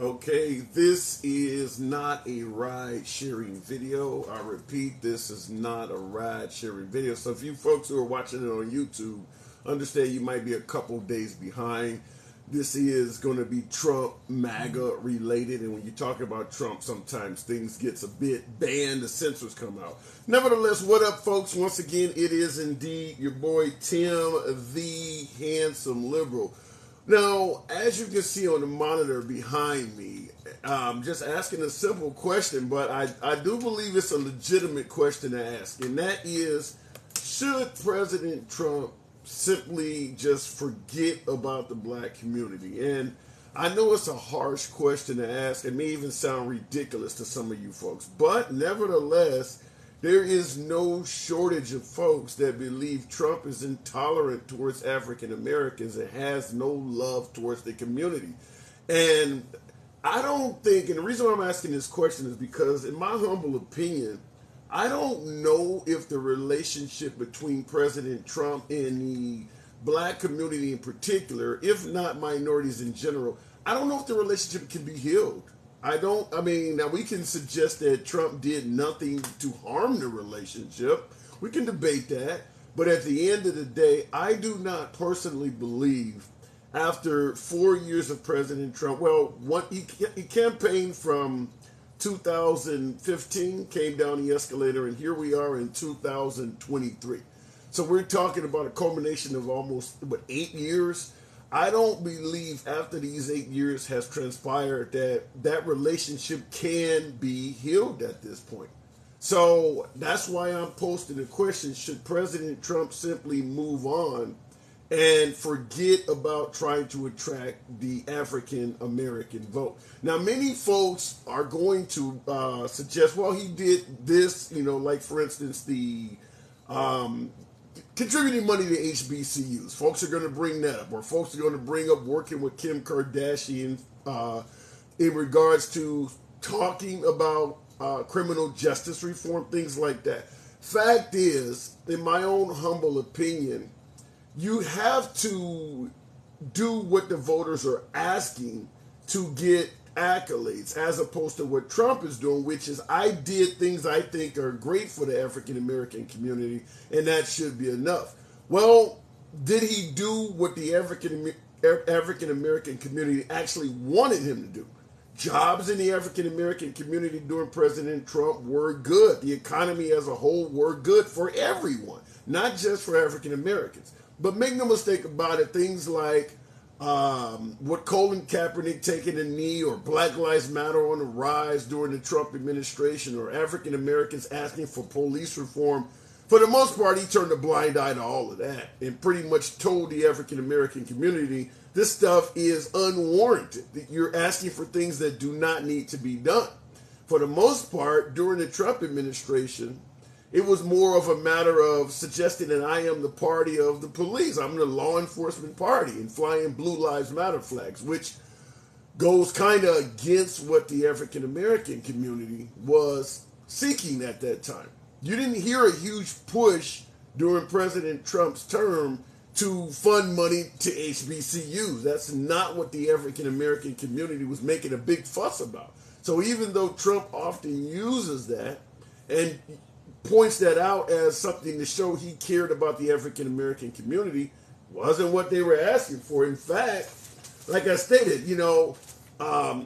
Okay, this is not a ride sharing video. I repeat, this is not a ride sharing video. So if you folks who are watching it on YouTube, understand you might be a couple days behind. This is going to be Trump MAGA related, and when you talk about Trump, sometimes things gets a bit banned, the censors come out. Nevertheless, what up, folks? Once again, it is indeed your boy Tim, the handsome liberal. Now, as you can see on the monitor behind me, just asking a simple question, but I do believe it's a legitimate question to ask, and that is, should President Trump simply just forget about the black community? And I know it's a harsh question to ask. It may even sound ridiculous to some of you folks, but nevertheless, there is no shortage of folks that believe Trump is intolerant towards African Americans and has no love towards the community. And I don't think, and the reason why I'm asking this question is because, in my humble opinion, I don't know if the relationship between President Trump and the black community in particular, if not minorities in general, I don't know if the relationship can be healed. Now we can suggest that Trump did nothing to harm the relationship. We can debate that. But at the end of the day, I do not personally believe after 4 years of President Trump, he campaigned from 2015, came down the escalator, and here we are in 2023. So we're talking about a culmination of almost, 8 years? I don't believe after these 8 years has transpired that relationship can be healed at this point. So that's why I'm posting the question, should President Trump simply move on and forget about trying to attract the African American vote? Now, many folks are going to suggest, well, he did this, like for instance, the contributing money to HBCUs. Folks are going to bring that up, or folks are going to bring up working with Kim Kardashian in regards to talking about criminal justice reform, things like that. Fact is, in my own humble opinion, you have to do what the voters are asking to get accolades, as opposed to what Trump is doing, which is, I did things I think are great for the African American community, and that should be enough. Well, did he do what the African American community actually wanted him to do? Jobs in the African American community during President Trump were good. The economy as a whole were good for everyone, not just for African Americans. But make no mistake about it, things like what Colin Kaepernick taking a knee, or Black Lives Matter on the rise during the Trump administration, or African Americans asking for police reform, for the most part, he turned a blind eye to all of that and pretty much told the African American community, this stuff is unwarranted. You're asking for things that do not need to be done. For the most part, during the Trump administration, it was more of a matter of suggesting that I am the party of the police. I'm the law enforcement party, and flying Blue Lives Matter flags, which goes kind of against what the African American community was seeking at that time. You didn't hear a huge push during President Trump's term to fund money to HBCUs. That's not what the African American community was making a big fuss about. So even though Trump often uses that and points that out as something to show he cared about the African American community, wasn't what they were asking for. In fact, like I stated,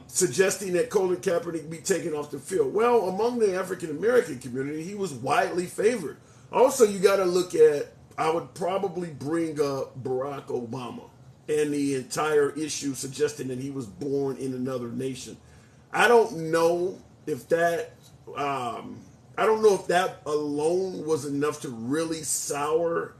suggesting that Colin Kaepernick be taken off the field. Well, among the African American community, he was widely favored. Also, you got to look at, I would probably bring up Barack Obama and the entire issue suggesting that he was born in another nation. I don't know if that alone was enough to really sour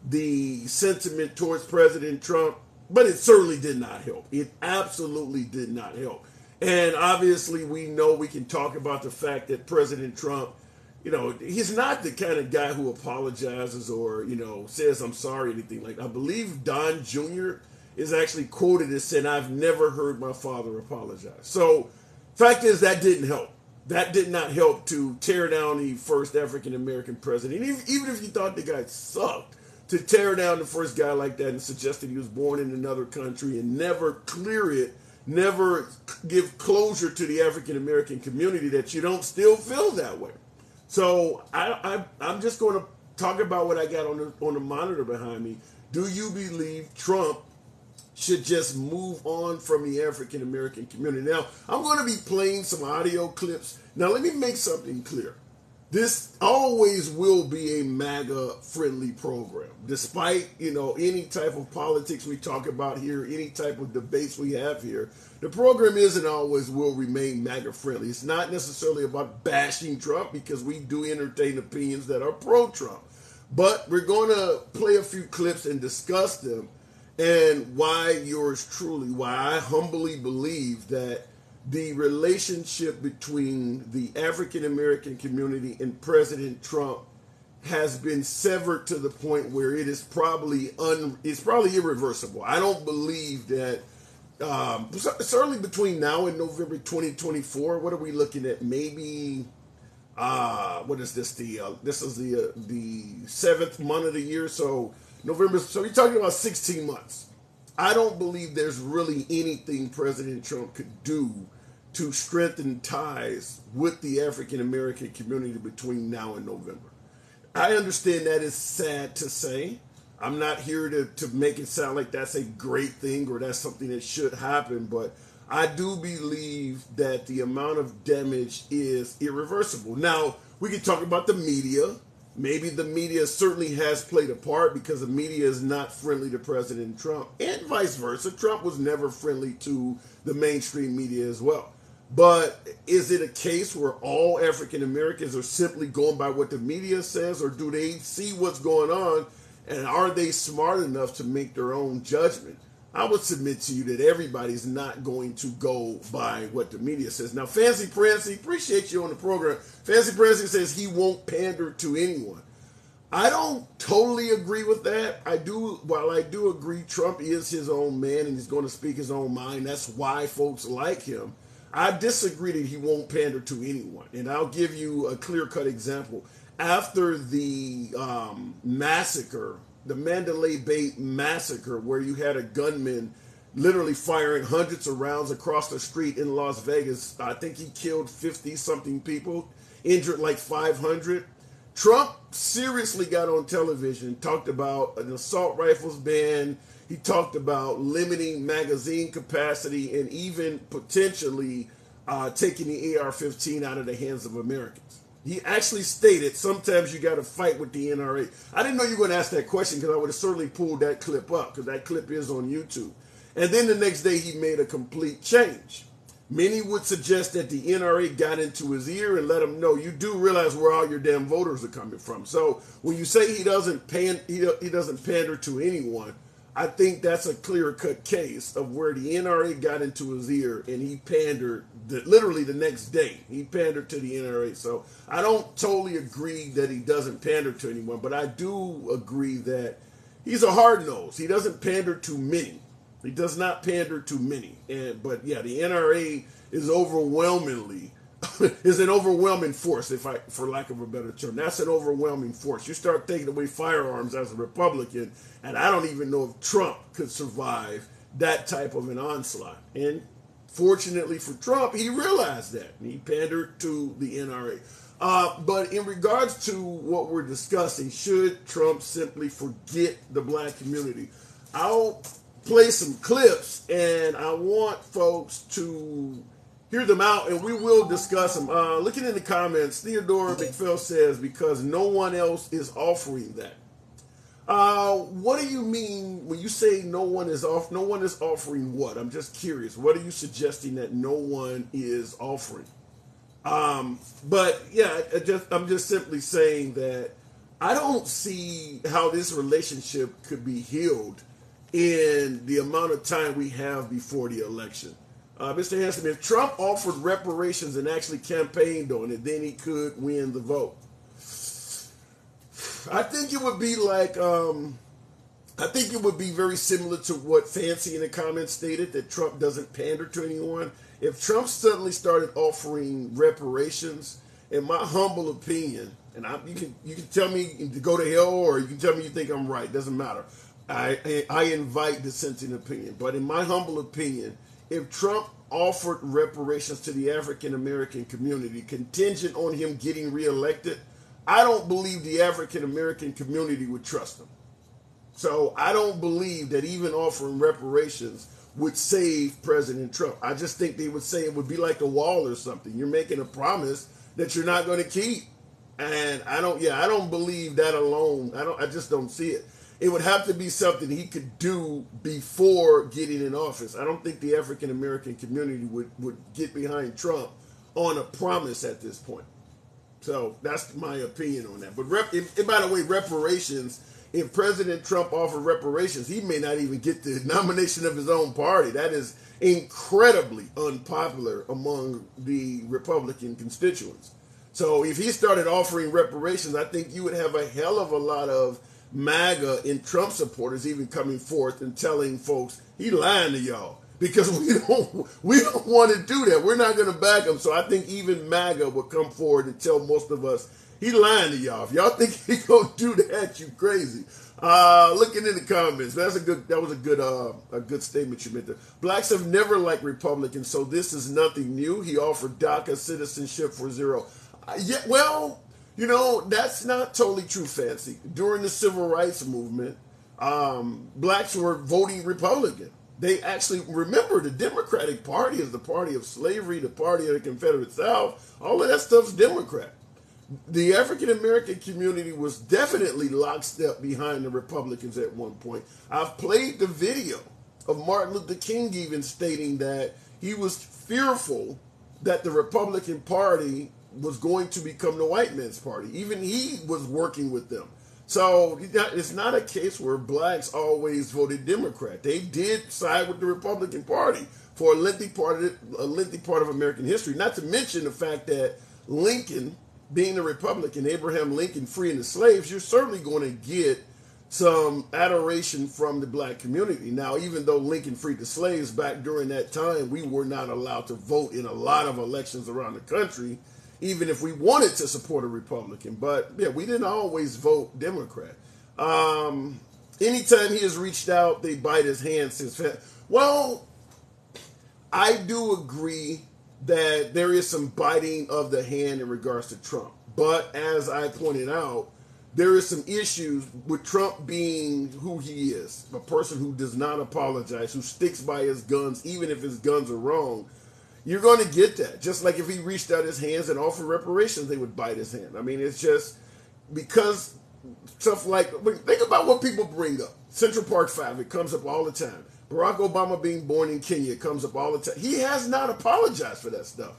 the sentiment towards President Trump, but it certainly did not help. It absolutely did not help. And obviously, we know, we can talk about the fact that President Trump, he's not the kind of guy who apologizes or, says I'm sorry, anything like that. I believe Don Jr. is actually quoted as saying, I've never heard my father apologize. So, fact is, that didn't help. That did not help to tear down the first African-American president. Even if you thought the guy sucked, to tear down the first guy like that and suggest that he was born in another country and never clear it, never give closure to the African American community that you don't still feel that way. So I'm just going to talk about what I got on the monitor behind me. Do you believe Trump should just move on from the African American community? Now, I'm going to be playing some audio clips. Now, let me make something clear. This always will be a MAGA friendly program, despite, any type of politics we talk about here, any type of debates we have here. The program is and always will remain MAGA friendly. It's not necessarily about bashing Trump, because we do entertain opinions that are pro-Trump. But we're going to play a few clips and discuss them, and why I humbly believe that the relationship between the African American community and President Trump has been severed to the point where it is probably irreversible. I don't believe that. Certainly between now and November 2024, what are we looking at? Maybe what is this? This is the 7th month of the year, so November. So you're talking about 16 months. I don't believe there's really anything President Trump could do to strengthen ties with the African American community between now and November. I understand that is sad to say. I'm not here to make it sound like that's a great thing or that's something that should happen, but I do believe that the amount of damage is irreversible. Now, we can talk about the media. Maybe the media certainly has played a part, because the media is not friendly to President Trump, and vice versa. Trump was never friendly to the mainstream media as well. But is it a case where all African Americans are simply going by what the media says, or do they see what's going on, and are they smart enough to make their own judgment? I would submit to you that everybody's not going to go by what the media says. Now, Fancy Prancy, appreciate you on the program. Fancy Prancy says he won't pander to anyone. I don't totally agree with that. While I do agree Trump is his own man and he's going to speak his own mind, that's why folks like him. I disagree that he won't pander to anyone. And I'll give you a clear-cut example. After the massacre, the Mandalay Bay massacre, where you had a gunman literally firing hundreds of rounds across the street in Las Vegas, I think he killed 50-something people, injured like 500. Trump seriously got on television, talked about an assault rifles ban. He talked about limiting magazine capacity and even potentially taking the AR-15 out of the hands of Americans. He actually stated, sometimes you got to fight with the NRA. I didn't know you were going to ask that question, because I would have certainly pulled that clip up, because that clip is on YouTube. And then the next day he made a complete change. Many would suggest that the NRA got into his ear and let him know, you do realize where all your damn voters are coming from. So when you say he doesn't pander to anyone, I think that's a clear-cut case of where the NRA got into his ear and he pandered literally the next day. He pandered to the NRA. So I don't totally agree that he doesn't pander to anyone, but I do agree that he's a hard-nose. He doesn't pander to many. He does not pander to many. But yeah, the NRA is is an overwhelming force, for lack of a better term. That's an overwhelming force. You start taking away firearms as a Republican, and I don't even know if Trump could survive that type of an onslaught. And fortunately for Trump, he realized that, and he pandered to the NRA. But in regards to what we're discussing, should Trump simply forget the black community? I'll play some clips, and I want folks to hear them out, and we will discuss them. Looking in the comments, Theodore McPhail says, because no one else is offering that. What do you mean when you say no one is offering what? I'm just curious. What are you suggesting that no one is offering? But yeah, I'm just simply saying that I don't see how this relationship could be healed in the amount of time we have before the election. Mr. Hanson, if Trump offered reparations and actually campaigned on it, then he could win the vote. I think it would be like, I think it would be very similar to what Fancy in the comments stated, that Trump doesn't pander to anyone. If Trump suddenly started offering reparations, in my humble opinion, and you can tell me to go to hell, or you can tell me you think I'm right, doesn't matter. I invite dissenting opinion. But in my humble opinion, if Trump offered reparations to the African American community contingent on him getting reelected, I don't believe the African American community would trust him. So I don't believe that even offering reparations would save President Trump. I just think they would say it would be like a wall or something. You're making a promise that you're not going to keep. And I don't believe that alone. I just don't see it. It would have to be something he could do before getting in office. I don't think the African American community would get behind Trump on a promise at this point. So that's my opinion on that. But by the way, reparations, if President Trump offered reparations, he may not even get the nomination of his own party. That is incredibly unpopular among the Republican constituents. So if he started offering reparations, I think you would have a hell of a lot of MAGA and Trump supporters even coming forth and telling folks he lying to y'all because we don't want to do that. We're not going to back him. So I think even MAGA will come forward and tell most of us he lying to y'all. If y'all think he gonna do that, you crazy. Looking in the comments, that was a good statement you made there. Blacks have never liked Republicans, so this is nothing new. He offered DACA citizenship for zero. Yeah, well, that's not totally true, Fancy. During the Civil Rights Movement, blacks were voting Republican. They actually, remember, the Democratic Party is the party of slavery, the party of the Confederate South. All of that stuff's Democrat. The African American community was definitely lockstep behind the Republicans at one point. I've played the video of Martin Luther King even stating that he was fearful that the Republican Party was going to become the white man's party. Even he was working with them. So it's not a case where blacks always voted Democrat. They did side with the Republican Party for a lengthy part of American history. Not to mention the fact that Lincoln, being a Republican, Abraham Lincoln freeing the slaves, you're certainly going to get some adoration from the black community. Now, even though Lincoln freed the slaves back during that time, we were not allowed to vote in a lot of elections around the country, even if we wanted to support a Republican. But yeah, we didn't always vote Democrat. Anytime he has reached out, they bite his hand since. Well, I do agree that there is some biting of the hand in regards to Trump. But as I pointed out, there is some issues with Trump being who he is, a person who does not apologize, who sticks by his guns, even if his guns are wrong. You're going to get that. Just like if he reached out his hands and offered reparations, they would bite his hand. I mean, it's just because stuff like, think about what people bring up. Central Park 5, it comes up all the time. Barack Obama being born in Kenya, it comes up all the time. He has not apologized for that stuff.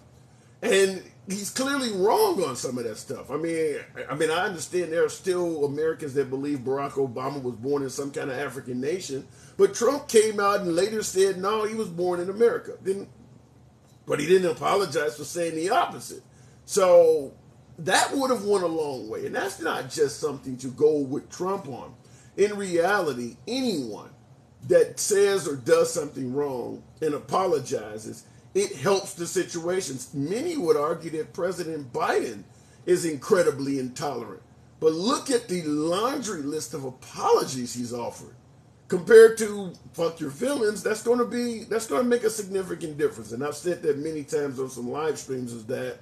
And he's clearly wrong on some of that stuff. I mean, I understand there are still Americans that believe Barack Obama was born in some kind of African nation. But Trump came out and later said, no, he was born in America. But he didn't apologize for saying the opposite. So that would have went a long way. And that's not just something to go with Trump on. In reality, anyone that says or does something wrong and apologizes, it helps the situations. Many would argue that President Biden is incredibly intolerant. But look at the laundry list of apologies he's offered. Compared to fuck your feelings, that's going to make a significant difference. And I've said that many times on some live streams, is that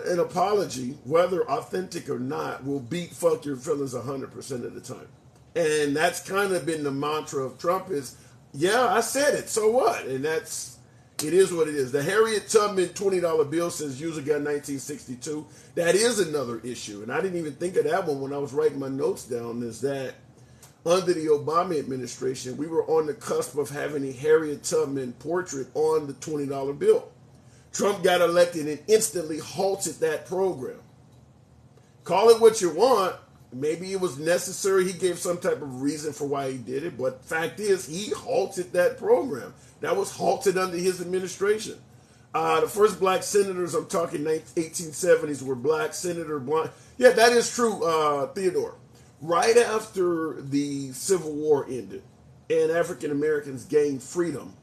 an apology, whether authentic or not, will beat fuck your feelings 100% of the time. And that's kind of been the mantra of Trump is, yeah, I said it, so what? And it is what it is. The Harriet Tubman $20 bill says user got 1962. That is another issue. And I didn't even think of that one when I was writing my notes down, is that under the Obama administration, we were on the cusp of having a Harriet Tubman portrait on the $20 bill. Trump got elected and instantly halted that program. Call it what you want. Maybe it was necessary. He gave some type of reason for why he did it. But fact is, he halted that program. That was halted under his administration. The first black senators, I'm talking 1870s, were black. Senator Blunt. Yeah, that is true, Theodore. Right after the Civil War ended and African Americans gained freedom,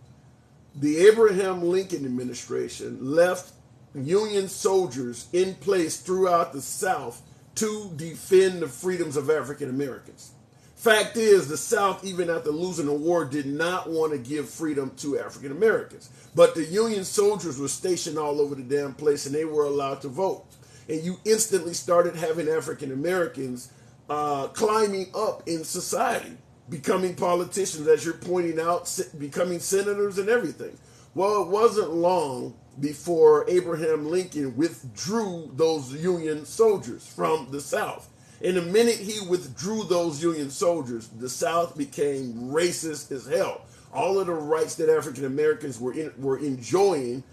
the Abraham Lincoln administration left Union soldiers in place throughout the South to defend the freedoms of African Americans. Fact is, the South, even after losing the war, did not want to give freedom to African Americans. But the Union soldiers were stationed all over the damn place, and they were allowed to vote. And you instantly started having African Americans climbing up in society, becoming politicians, as you're pointing out, becoming senators and everything. Well, it wasn't long before Abraham Lincoln withdrew those Union soldiers from the South. And the minute he withdrew those Union soldiers, the South became racist as hell. All of the rights that African Americans were enjoying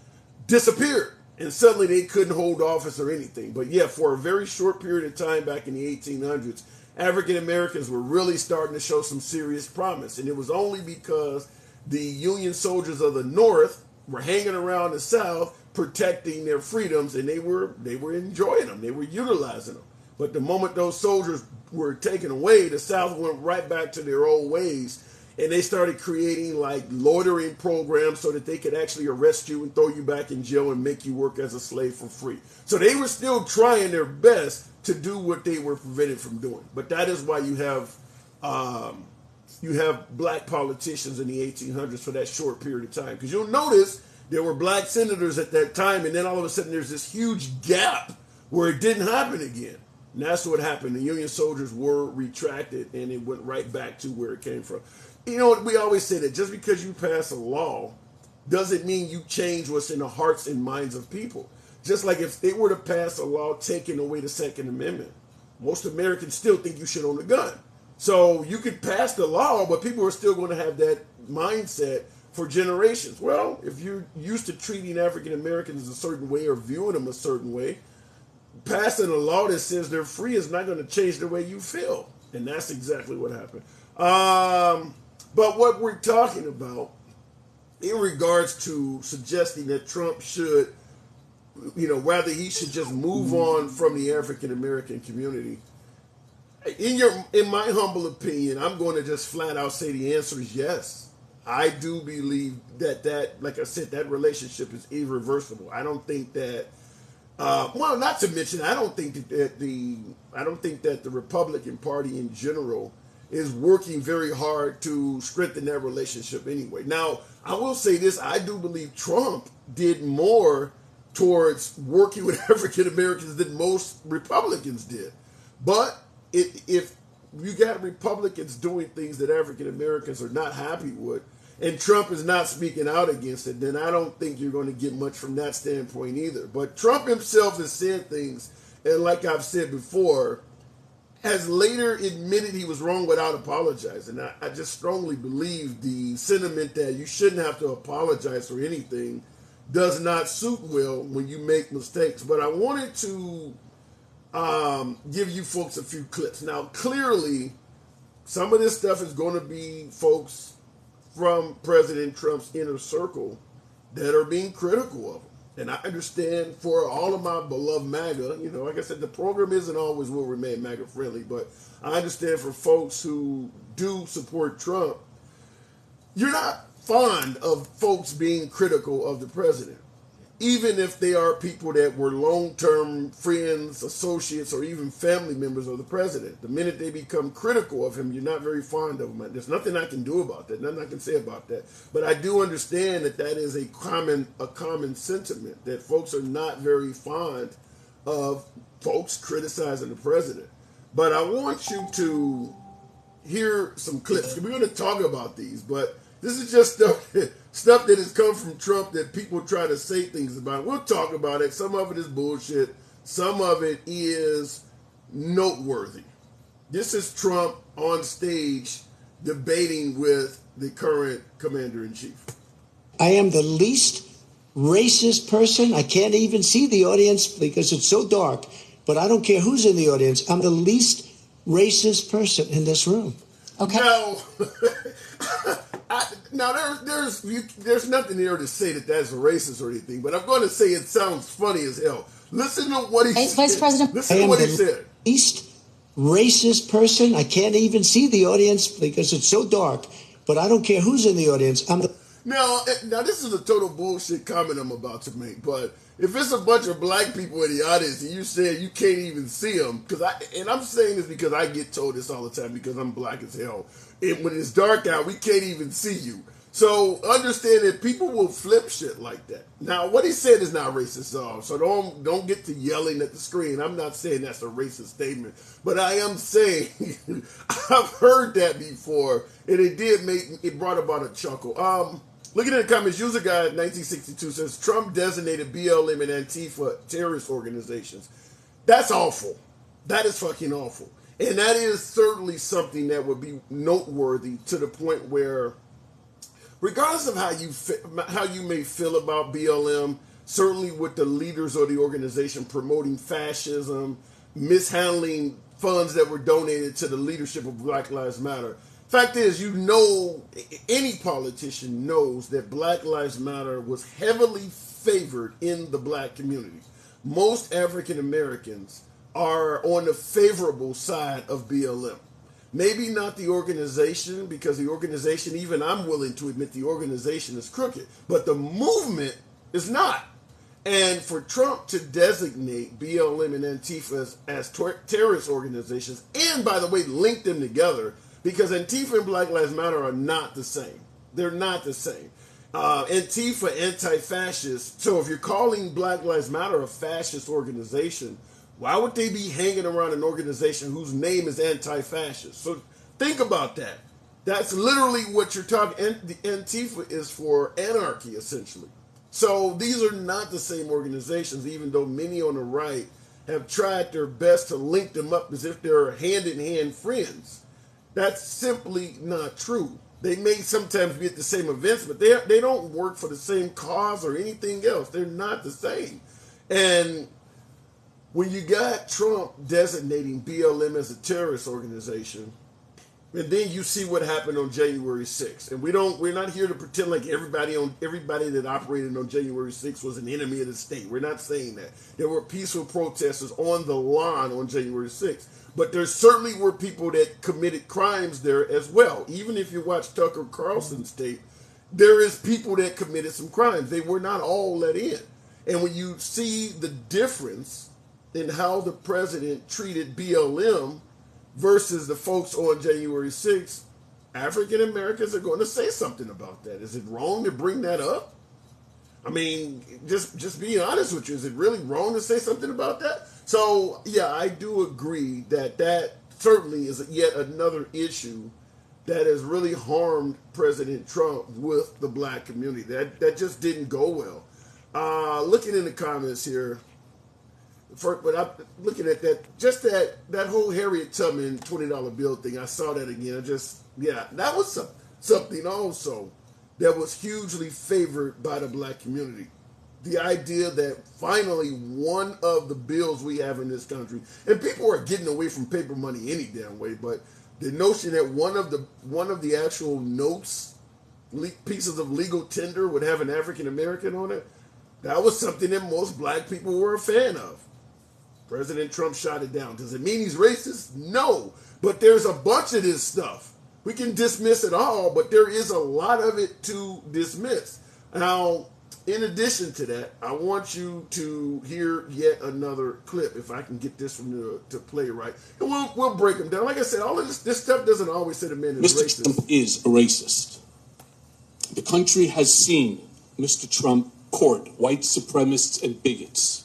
disappeared. And suddenly they couldn't hold office or anything. But yeah, for a very short period of time back in the 1800s, African Americans were really starting to show some serious promise. And it was only because the Union soldiers of the North were hanging around the South protecting their freedoms, and they were enjoying them. They were utilizing them. But the moment those soldiers were taken away, the South went right back to their old ways, and they started creating like loitering programs so that they could actually arrest you and throw you back in jail and make you work as a slave for free. So they were still trying their best to do what they were prevented from doing. But that is why you have black politicians in the 1800s for that short period of time. Because you'll notice there were black senators at that time, and then all of a sudden there's this huge gap where it didn't happen again. And that's what happened. The Union soldiers were retracted, and it went right back to where it came from. You know, we always say that just because you pass a law doesn't mean you change what's in the hearts and minds of people. Just like if they were to pass a law taking away the Second Amendment, most Americans still think you should own a gun. So you could pass the law, but people are still going to have that mindset for generations. Well, if you're used to treating African Americans a certain way or viewing them a certain way, passing a law that says they're free is not going to change the way you feel. And that's exactly what happened. But what we're talking about in regards to suggesting that Trump should, whether he should just move on from the African American community, in my humble opinion, I'm going to just flat out say the answer is yes. I do believe that like I said, that relationship is irreversible. I don't think that. Not to mention, I don't think that the Republican Party in general is working very hard to strengthen that relationship anyway. Now, I will say this: I do believe Trump did more towards working with African Americans than most Republicans did. But if you got Republicans doing things that African Americans are not happy with, and Trump is not speaking out against it, then I don't think you're going to get much from that standpoint either. But Trump himself has said things, and like I've said before, has later admitted he was wrong without apologizing. I just strongly believe the sentiment that you shouldn't have to apologize for anything does not suit well when you make mistakes. But I wanted to give you folks a few clips. Now, clearly, some of this stuff is going to be folks from President Trump's inner circle that are being critical of him. And I understand for all of my beloved MAGA, like I said, the program isn't always will remain MAGA friendly, but I understand for folks who do support Trump, you're not fond of folks being critical of the president, even if they are people that were long-term friends, associates, or even family members of the president. The minute they become critical of him, you're not very fond of him. There's nothing I can do about that, nothing I can say about that. But I do understand that is a common sentiment, that folks are not very fond of folks criticizing the president. But I want you to hear some clips. We're going to talk about these, but this is just stuff that has come from Trump that people try to say things about. We'll talk about it. Some of it is bullshit. Some of it is noteworthy. This is Trump on stage debating with the current commander-in-chief. I am the least racist person. I can't even see the audience because it's so dark, but I don't care who's in the audience. I'm the least racist person in this room. Okay. Now, there's nothing there to say that that's racist or anything, but I'm going to say it sounds funny as hell. Listen to what he said. Vice President, listen to what he said. Least racist person. I can't even see the audience because it's so dark, but I don't care who's in the audience. Now this is a total bullshit comment I'm about to make, but if it's a bunch of black people in the audience and you say you can't even see them, and I'm saying this because I get told this all the time because I'm black as hell. And when it's dark out, we can't even see you. So understand that people will flip shit like that. Now, what he said is not racist at all. So don't get to yelling at the screen. I'm not saying that's a racist statement, but I am saying I've heard that before, and it brought about a chuckle. Looking at the comments, user guy 1962 says Trump designated BLM and Antifa terrorist organizations. That's awful. That is fucking awful. And that is certainly something that would be noteworthy to the point where, regardless of how you may feel about BLM, certainly with the leaders of the organization promoting fascism, mishandling funds that were donated to the leadership of Black Lives Matter. Fact is, any politician knows that Black Lives Matter was heavily favored in the black community. Most African Americans are on the favorable side of BLM. Maybe not the organization, because the organization, even I'm willing to admit the organization is crooked, but the movement is not. And for Trump to designate BLM and Antifa as terrorist organizations, and by the way, link them together, because Antifa and Black Lives Matter are not the same. They're not the same. Antifa, anti-fascist. So if you're calling Black Lives Matter a fascist organization, why would they be hanging around an organization whose name is anti-fascist? So think about that. That's literally what you're talking. The Antifa is for anarchy, essentially. So these are not the same organizations, even though many on the right have tried their best to link them up as if they're hand-in-hand friends. That's simply not true. They may sometimes be at the same events, but they don't work for the same cause or anything else. They're not the same. And when you got Trump designating BLM as a terrorist organization, and then you see what happened on January 6th, and we're not here to pretend like everybody that operated on January 6th was an enemy of the state. We're not saying that. There were peaceful protesters on the lawn on January 6th, but there certainly were people that committed crimes there as well. Even if you watch Tucker Carlson's tape, there is people that committed some crimes. They were not all let in. And when you see the difference in how the president treated BLM versus the folks on January 6th, African Americans are going to say something about that. Is it wrong to bring that up? I mean, just being honest with you, is it really wrong to say something about that? So, yeah, I do agree that certainly is yet another issue that has really harmed President Trump with the black community. That just didn't go well. Looking in the comments here, but I'm looking at that whole Harriet Tubman $20 bill thing. I saw that again. That was something also that was hugely favored by the black community. The idea that finally one of the bills we have in this country, and people are getting away from paper money any damn way, but the notion that one of the actual notes, pieces of legal tender would have an African American on it, that was something that most black people were a fan of. President Trump shot it down. Does it mean he's racist? No. But there's a bunch of this stuff. We can dismiss it all, but there is a lot of it to dismiss. Now, in addition to that, I want you to hear yet another clip, if I can get this one to play right. And we'll break them down. Like I said, all of this stuff doesn't always say the man is racist. Mr. Trump is a racist. The country has seen Mr. Trump court white supremacists and bigots.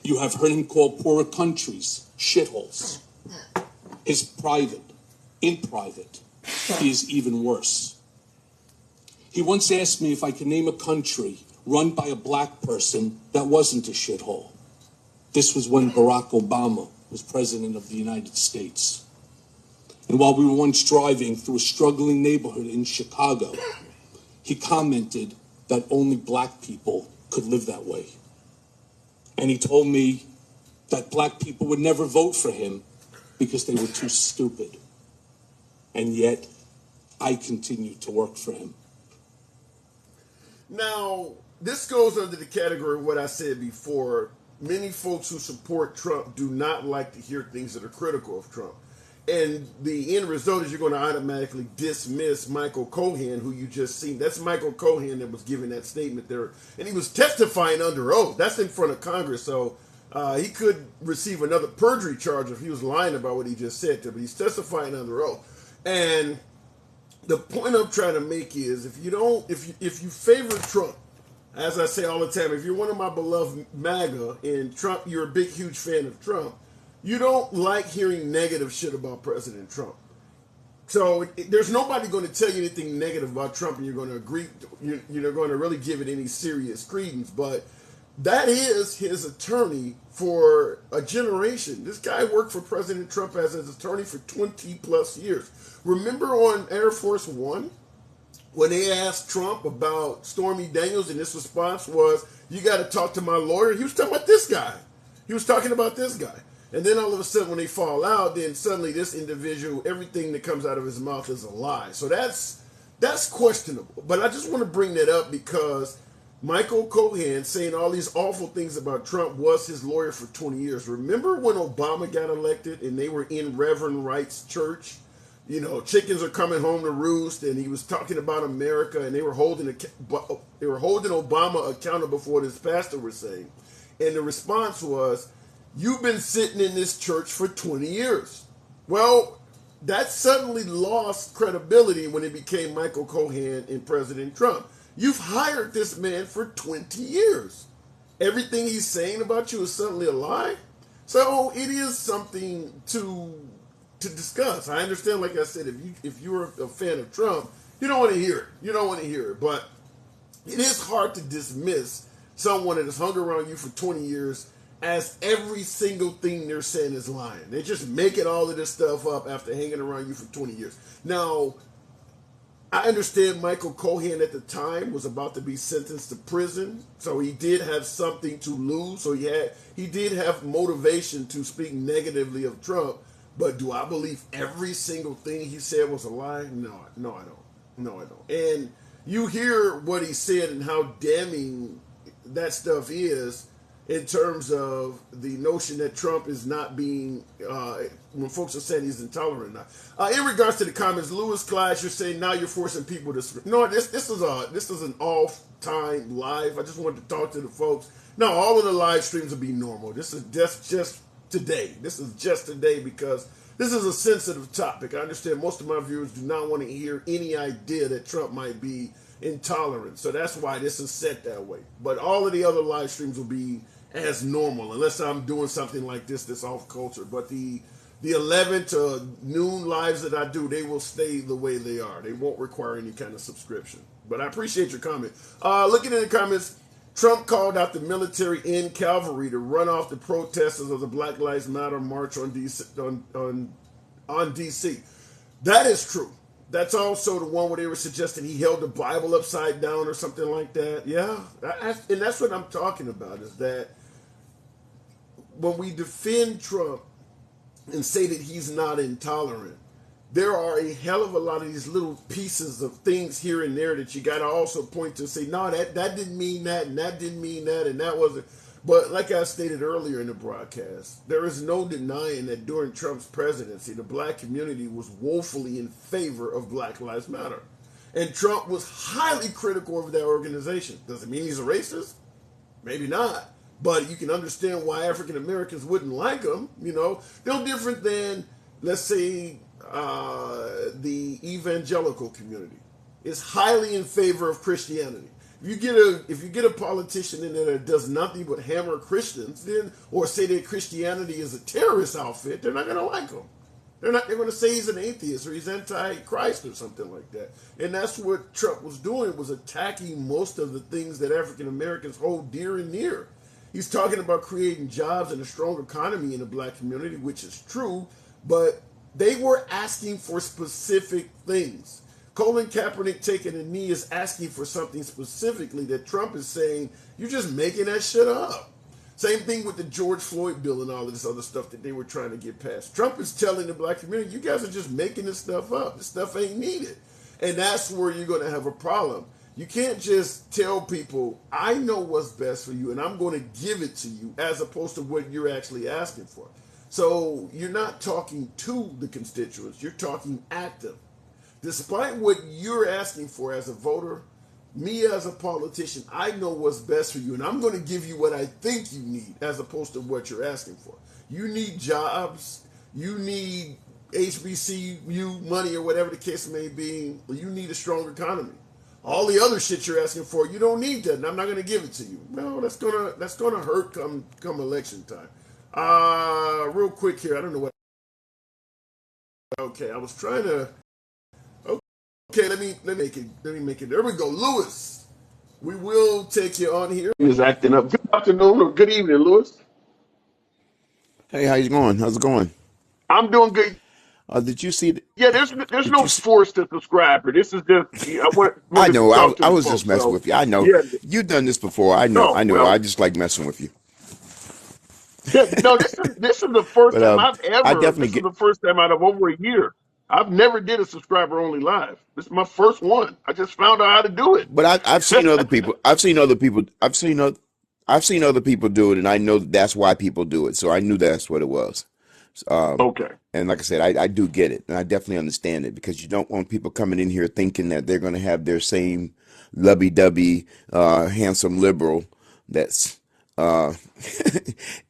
You have heard him call poorer countries shitholes. In private, he is even worse. He once asked me if I could name a country run by a black person that wasn't a shithole. This was when Barack Obama was president of the United States. And while we were once driving through a struggling neighborhood in Chicago, he commented that only black people could live that way. And he told me that black people would never vote for him because they were too stupid. And yet, I continue to work for him. Now, this goes under the category of what I said before. Many folks who support Trump do not like to hear things that are critical of Trump. And the end result is you're going to automatically dismiss Michael Cohen, who you just seen. That's Michael Cohen that was giving that statement there. And he was testifying under oath. That's in front of Congress. So he could receive another perjury charge if he was lying about what he just said there. But he's testifying under oath. And the point I'm trying to make is if you favor Trump, as I say all the time, if you're one of my beloved MAGA and Trump, you're a big, huge fan of Trump, you don't like hearing negative shit about President Trump. So there's nobody going to tell you anything negative about Trump and you're going to agree, you're going to really give it any serious credence. But that is his attorney for a generation. This guy worked for President Trump as his attorney for 20 plus years. Remember on Air Force One, when they asked Trump about Stormy Daniels and his response was, you got to talk to my lawyer. He was talking about this guy. He was talking about this guy. And then all of a sudden when they fall out, then suddenly this individual, everything that comes out of his mouth is a lie. So that's questionable. But I just want to bring that up because Michael Cohen saying all these awful things about Trump was his lawyer for 20 years. Remember when Obama got elected and they were in Reverend Wright's church? You know, chickens are coming home to roost, and he was talking about America, and they were holding Obama accountable for what his pastor was saying. And the response was, you've been sitting in this church for 20 years. Well, that suddenly lost credibility when it became Michael Cohen and President Trump. You've hired this man for 20 years. Everything he's saying about you is suddenly a lie. So it is something to discuss. I understand, like I said, if you're a fan of Trump, you don't want to hear it. You don't want to hear it. But it is hard to dismiss someone that has hung around you for 20 years as every single thing they're saying is lying. They're just making all of this stuff up after hanging around you for 20 years. Now, I understand Michael Cohen at the time was about to be sentenced to prison, so he did have something to lose. So he did have motivation to speak negatively of Trump. But do I believe every single thing he said was a lie? No, I don't. And you hear what he said and how damning that stuff is in terms of the notion that Trump is not being, when folks are saying he's intolerant now. In regards to the comments, Lewis Clash, you're saying now you're forcing people to... No, this is an off-time live. I just wanted to talk to the folks. No, all of the live streams will be normal. This is just today. This is just today because this is a sensitive topic. I understand most of my viewers do not want to hear any idea that Trump might be intolerant. So that's why this is set that way. But all of the other live streams will be as normal unless I'm doing something like this off culture. But the 11 to noon lives that I do, they will stay the way they are. They won't require any kind of subscription. But I appreciate your comment. Looking at the comments, Trump called out the military and cavalry to run off the protesters of the Black Lives Matter march on DC. That is true. That's also the one where they were suggesting he held the Bible upside down or something like that. Yeah, and that's what I'm talking about, is that when we defend Trump and say that he's not intolerant, there are a hell of a lot of these little pieces of things here and there that you got to also point to and say, no, that didn't mean that, and that didn't mean that, and that wasn't. But like I stated earlier in the broadcast, there is no denying that during Trump's presidency, the black community was woefully in favor of Black Lives Matter. And Trump was highly critical of that organization. Does it mean he's a racist? Maybe not. But you can understand why African Americans wouldn't like him. You know, no different than, let's say, the evangelical community is highly in favor of Christianity. If you get a politician in there that does nothing but hammer Christians, then, or say that Christianity is a terrorist outfit, they're not going to like him. They're going to say he's an atheist or he's anti-Christ or something like that. And that's what Trump was doing, was attacking most of the things that African Americans hold dear and near. He's talking about creating jobs and a strong economy in the black community, which is true, but they were asking for specific things. Colin Kaepernick taking a knee is asking for something specifically that Trump is saying, you're just making that shit up. Same thing with the George Floyd bill and all of this other stuff that they were trying to get passed. Trump is telling the black community, you guys are just making this stuff up. This stuff ain't needed. And that's where you're going to have a problem. You can't just tell people, I know what's best for you and I'm going to give it to you, as opposed to what you're actually asking for. So you're not talking to the constituents, you're talking at them. Despite what you're asking for as a voter, me as a politician, I know what's best for you, and I'm going to give you what I think you need as opposed to what you're asking for. You need jobs, you need HBCU money or whatever the case may be, or you need a strong economy. All the other shit you're asking for, you don't need that, and I'm not going to give it to you. No, that's gonna hurt come election time. Real quick here, I don't know what. Okay, I was trying to. Okay, let me make it. There we go, Lewis. We will take you on here. He is acting up. Good afternoon or good evening, Lewis. Hey, how you going? How's it going? I'm doing good. Did you see? Yeah, there's Did no you see? force to subscriber. This is just I I wanted to know. talk to I the was just folks. messing So with you. I know yeah, you've done this before. I know. no, I know. I well, just like messing with you. yeah, no. This is the first But time I've I ever. definitely This is get. the first time out of over a year. I've never did a subscriber only live. This is my first one. I just found out how to do it. But I've seen other people. I've seen other people. I've seen other people do it, and I know that's why people do it. So I knew that's what it was. Um, Okay. and like I said, I do get it, and I definitely understand it because you don't want people coming in here thinking that they're going to have their same lovey-dovey, handsome liberal that's, uh,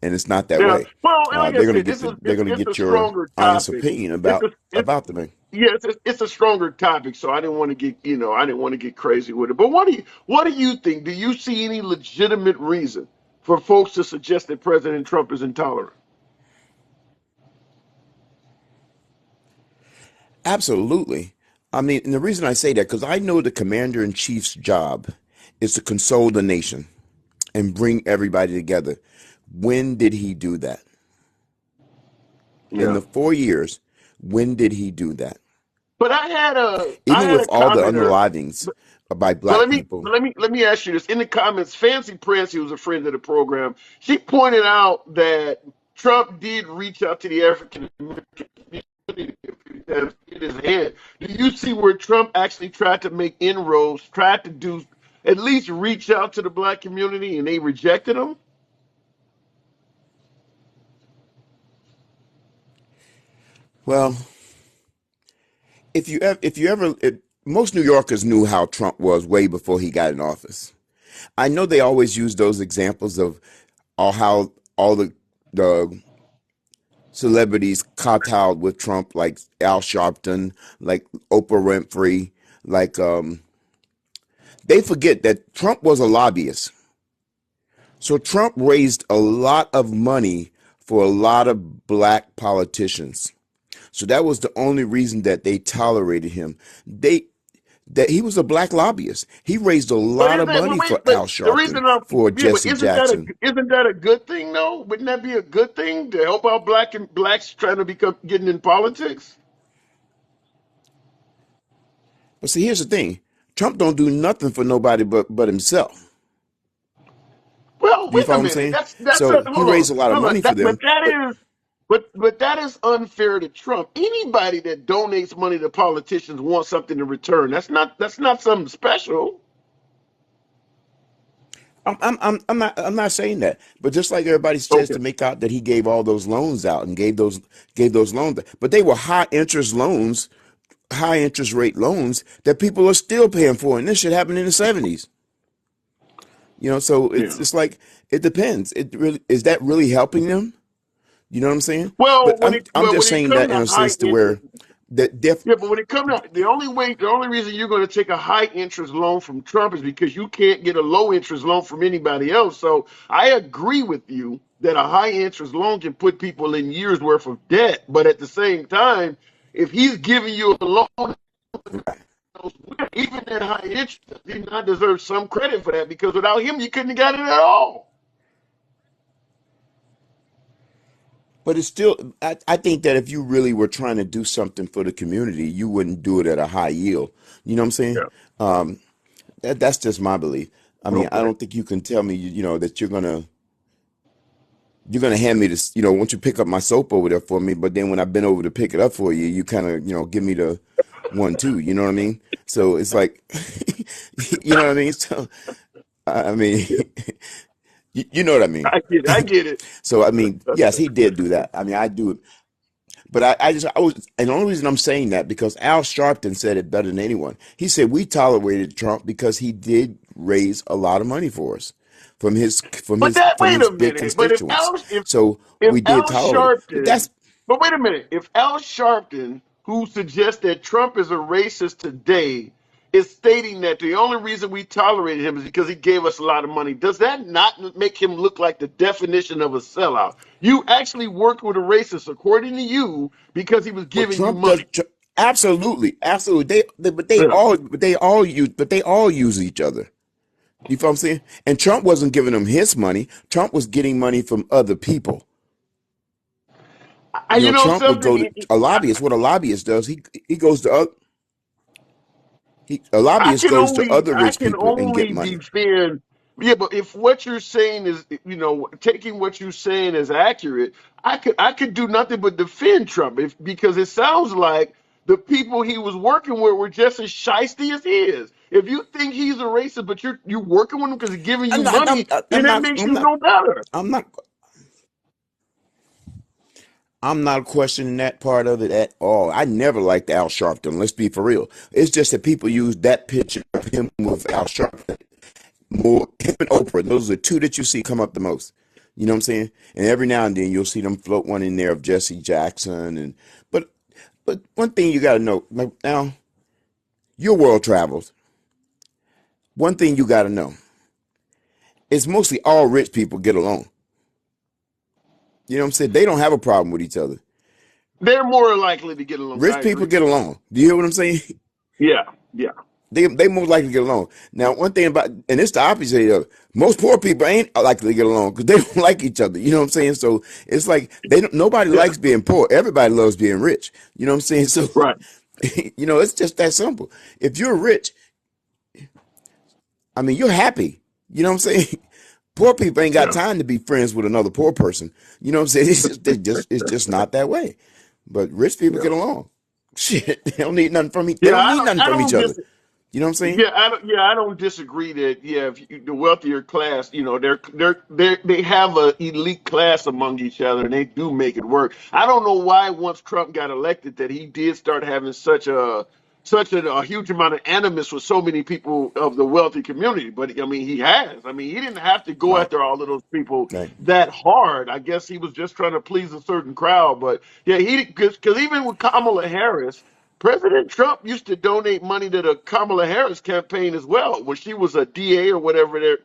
and it's not that Yeah. way. Well, and like I They're going to said, get this is they're going to it's a get your stronger honest topic. opinion It's a it's about the thing. Yeah, it's a stronger topic, so I didn't want to get I didn't want to get crazy with it. But what do you think? Do you see any legitimate reason for folks to suggest that President Trump is intolerant? Absolutely. I mean, and the reason I say that because I know the commander in chief's job is to console the nation and bring everybody together. When did he do that? In Yeah. the 4 years, when did he do that? But I Even had with a all the commenter. unalivings But, by but black people. let me ask you this. In the comments, Fancy Prince, who was a friend of the program, she pointed out that Trump did reach out to the African American community a few times in his head. Do you see where Trump actually tried to make inroads, tried to do at least reach out to the black community, and they rejected him? Well, if most New Yorkers knew how Trump was way before he got in office. I know they always use those examples of all how all the celebrities kowtowed with Trump, like Al Sharpton, like Oprah Winfrey, like they forget that Trump was a lobbyist. So Trump raised a lot of money for a lot of black politicians. So that was the only reason that they tolerated him. They that he was a black lobbyist. He raised a But lot is of that money wait? for But Al the Sharpton, reason I'm for yeah, but Jesse Jackson. isn't that a good thing though? Wouldn't that be a good thing to help out blacks trying to become getting in politics? But see, here's the thing: Trump don't do nothing for nobody but himself. Well, Do you wait a follow what I'm minute. saying? That's So a he raised a lot of hold on. money for them, but But that is unfair to Trump. Anybody that donates money to politicians wants something in return. That's not something special. I'm not saying that. But just like everybody says Okay. to make out that he gave all those loans out and gave those loans, but they were high interest loans, high interest rate loans that people are still paying for, and this shit happened in the '70s. So Yeah. it's like it depends. It really is that really helping them? You know what I'm saying? But I'm Well just when it saying comes that to in a high sense to interest where that def yeah, but when it comes to the only reason you're going to take a high interest loan from Trump is because you can't get a low interest loan from anybody else. So I agree with you that a high interest loan can put people in years worth of debt. But at the same time, if he's giving you a loan, even at high interest, he not deserve some credit for that because without him, you couldn't have got it at all. but it's still I think that if you really were trying to do something for the community, you wouldn't do it at a high yield. You know what I'm saying? Yeah. Um, that's just my belief. I mean, I Okay. don't think you can tell me, that you're gonna hand me this, once you pick up my soap over there for me, but then when I've been over to pick it up for you, you kind of, give me the 1 2. You know what I mean? So it's like, you know what I mean? So I mean, You know what I mean? I get it. So I mean, yes, he did do that. I mean, I do. But I was, and the only reason I'm saying that because Al Sharpton said it better than anyone. He said we tolerated Trump because he did raise a lot of money for us But that from wait his a big minute. But constituents. So if we did Al tolerate it. But Sharpton, but wait a minute, if Al Sharpton, who suggests that Trump is a racist today, is stating that the only reason we tolerated him is because he gave us a lot of money, does that not make him look like the definition of a sellout? You actually worked with a racist, according to you, because he was well, giving you Trump does money. absolutely, absolutely. Yeah. But they all use each other. You feel what I'm saying? And Trump wasn't giving them his money. Trump was getting money from other people. You You know, know Trump would go something? to a lobbyist. What a lobbyist does, he goes to a lobbyist goes to other I rich can people and get only money. defend. Yeah, but if what you're saying is, taking what you're saying as accurate, I could do nothing but defend Trump because it sounds like the people he was working with were just as shisty as he is. If you think he's a racist, but you're working with him because he's giving you money, then that makes you no better. I'm not, I'm not questioning that part of it at all. I never liked Al Sharpton. Let's be for real. It's just that people use that picture of him with Al Sharpton more. Him and Oprah, those are the two that you see come up the most. You know what I'm saying? And every now and then you'll see them float one in there of Jesse Jackson. But but one thing you got to know now, your world travels. One thing you got to know is mostly all rich people get along. You know what I'm saying? They don't have a problem with each other. They're more likely to get along. Rich I people agree. get along. Do you hear what I'm saying? Yeah, yeah, They most likely get along. Now, one thing about, and it's the opposite of most poor people ain't likely to get along because they don't like each other. You know what I'm saying? So it's like nobody yeah. likes being poor. Everybody loves being rich. You know what I'm saying? So, Right. it's just that simple. If you're rich, I mean, you're happy. You know what I'm saying? Poor people ain't got Yeah, time to be friends with another poor person. You know what I'm saying? It's just not that way. But rich people yeah, get along. Shit, they don't need nothing from each. They yeah. don't need nothing I from each don't other. dis. You know what I'm saying? I don't disagree that. Yeah, if the wealthier class, they have a elite class among each other, and they do make it work. I don't know why once Trump got elected that he did start having a huge amount of animus with so many people of the wealthy community. But I mean, he has. I mean, he didn't have to go Right. after all of those people Right. that hard. I guess he was just trying to please a certain crowd. But yeah, he because even with Kamala Harris. President Trump used to donate money to the Kamala Harris campaign as well when she was a DA or whatever. There,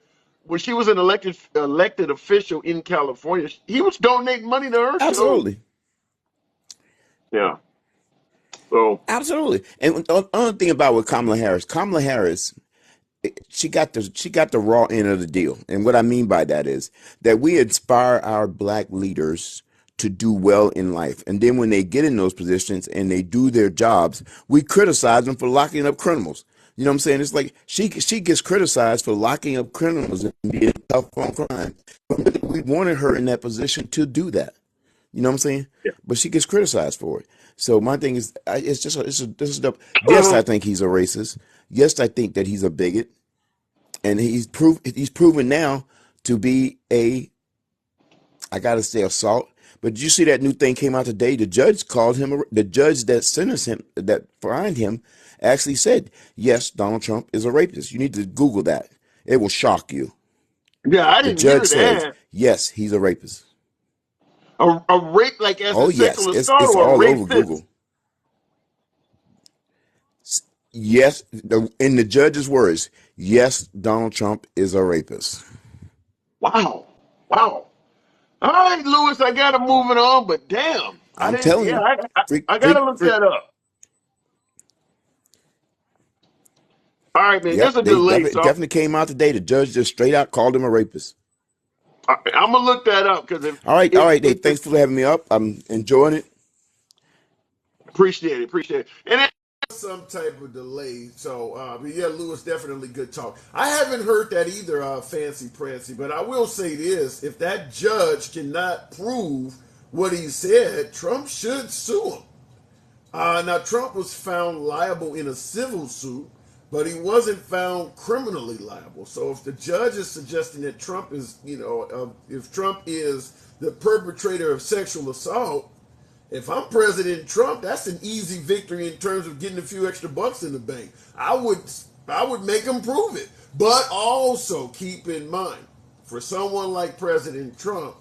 when she was an elected official in California, he was donating money to her too. Absolutely. Yeah. So Absolutely. And the other thing about with Kamala Harris, she got the raw end of the deal. And what I mean by that is that we inspire our black leaders to do well in life. And then when they get in those positions and they do their jobs, we criticize them for locking up criminals. You know what I'm saying? It's like she gets criticized for locking up criminals and being tough on crime. But we wanted her in that position to do that. You know what I'm saying? yeah. But she gets criticized for it. So my thing is, it's just this is the yes, I think he's a racist. Yes, I think that he's a bigot, and he's proven now to be I gotta say assault. But did you see that new thing came out today? The judge called him the judge that sentenced him, that fined him, actually said yes, Donald Trump is a rapist. You need to Google that. It will shock you. Yeah, I The didn't judge hear says that. yes, he's a rapist. A rape, like as Oh in yes, sexual assault it's or a all over rapist? Google. Yes, in the judge's words, yes, Donald Trump is a rapist. Wow. Wow. All right, Lewis, I got to move it on, but damn, I I'm didn't. telling Yeah, you, I got to look freak. that up. All right, man. There's Yep, a they delay, definitely so definitely came out today. The judge just straight out called him a rapist. I'm gonna look that up because All right, Dave. if Thanks for having me up. I'm enjoying it. appreciate it, and then some type of delay. So, but yeah, Lewis, definitely good talk. I haven't heard that either, Fancy Prancy, but I will say this: if that judge cannot prove what he said, Trump should sue him. Now, Trump was found liable in a civil suit but he wasn't found criminally liable. So if the judge is suggesting that Trump is, if Trump is the perpetrator of sexual assault, if I'm President Trump, that's an easy victory in terms of getting a few extra bucks in the bank. I would make him prove it. But also keep in mind, for someone like President Trump,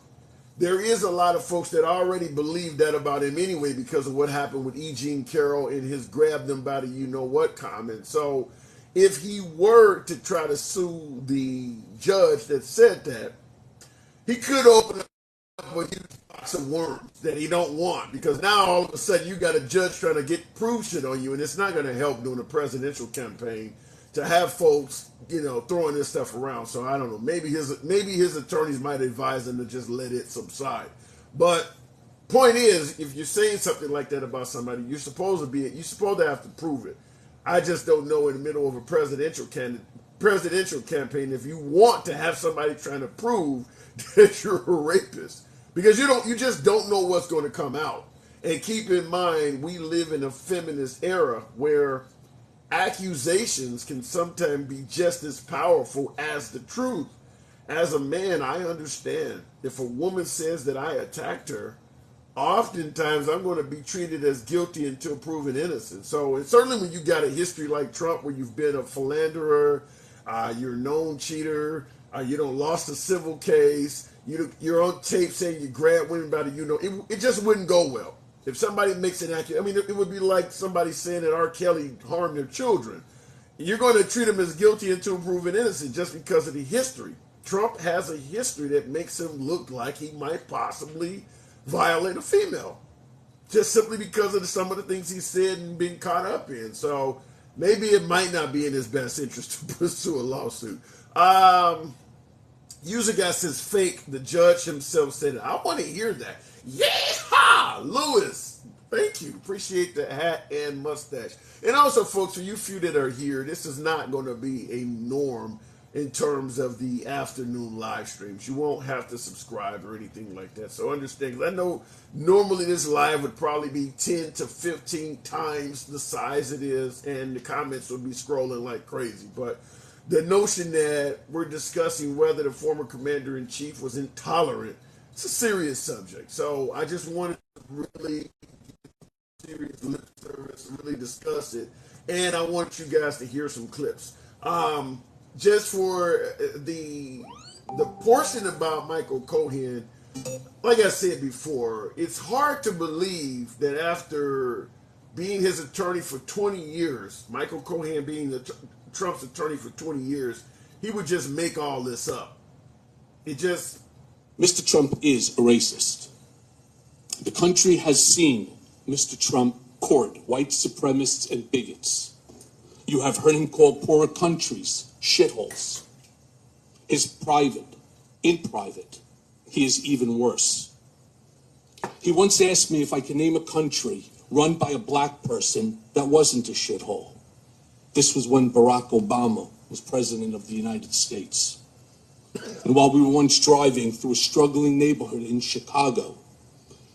there is a lot of folks that already believe that about him anyway because of what happened with E. Jean Carroll and his grab them by the you-know-what comment. So if he were to try to sue the judge that said that, he could open up a huge box of worms that he don't want, because now all of a sudden you got a judge trying to get proof shit on you, and it's not going to help during a presidential campaign to have folks, throwing this stuff around. So I don't know. Maybe his attorneys might advise him to just let it subside. But point is, if you're saying something like that about somebody, you're supposed to have to prove it. I just don't know in the middle of a presidential campaign if you want to have somebody trying to prove that you're a rapist, because you just don't know what's going to come out. And keep in mind, we live in a feminist era where accusations can sometimes be just as powerful as the truth. As a man, I understand if a woman says that I attacked her, oftentimes I'm going to be treated as guilty until proven innocent. So, and certainly when you got a history like Trump, where you've been a philanderer, you're a known cheater, you lost a civil case, you're on tape saying you grabbed women by the it just wouldn't go well. If somebody makes an accusation, it would be like somebody saying that R. Kelly harmed their children. You're going to treat him as guilty until proven innocent just because of the history. Trump has a history that makes him look like he might possibly violate a female, just simply because of some of the things he said and been caught up in. So maybe it might not be in his best interest to pursue a lawsuit. User guy says fake. The judge himself said it. I want to hear that. Yeehaw! Lewis, thank you. Appreciate the hat and mustache. And also, folks, for you few that are here, this is not going to be a norm in terms of the afternoon live streams. You won't have to subscribe or anything like that. So understand, because I know normally this live would probably be 10 to 15 times the size it is, and the comments would be scrolling like crazy. But the notion that we're discussing whether the former commander-in-chief was intolerant, it's a serious subject. So I just wanted to really serious lip service, really discuss it. And I want you guys to hear some clips. Just for the portion about Michael Cohen, like I said before, it's hard to believe that after being his attorney for 20 years, Michael Cohen being Trump's attorney for 20 years, he would just make all this up. Mr. Trump is a racist. The country has seen Mr. Trump court white supremacists and bigots. You have heard him call poorer countries shitholes. In private, he is even worse. He once asked me if I could name a country run by a black person that wasn't a shithole. This was when Barack Obama was president of the United States. And while we were once driving through a struggling neighborhood in Chicago,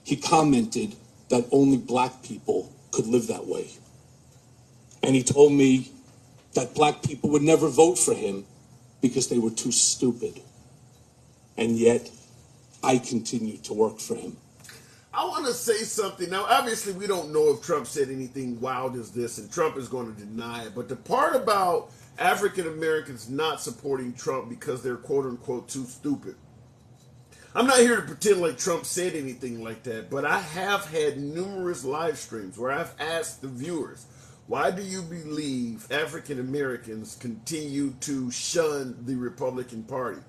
he commented that only black people could live that way. And he told me that black people would never vote for him because they were too stupid. And yet, I continue to work for him. I want to say something. Now, obviously, we don't know if Trump said anything wild as this, and Trump is going to deny it. But the part about African Americans not supporting Trump because they're quote-unquote too stupid, I'm not here to pretend like Trump said anything like that, but I have had numerous live streams where I've asked the viewers, why do you believe African Americans continue to shun the Republican Party?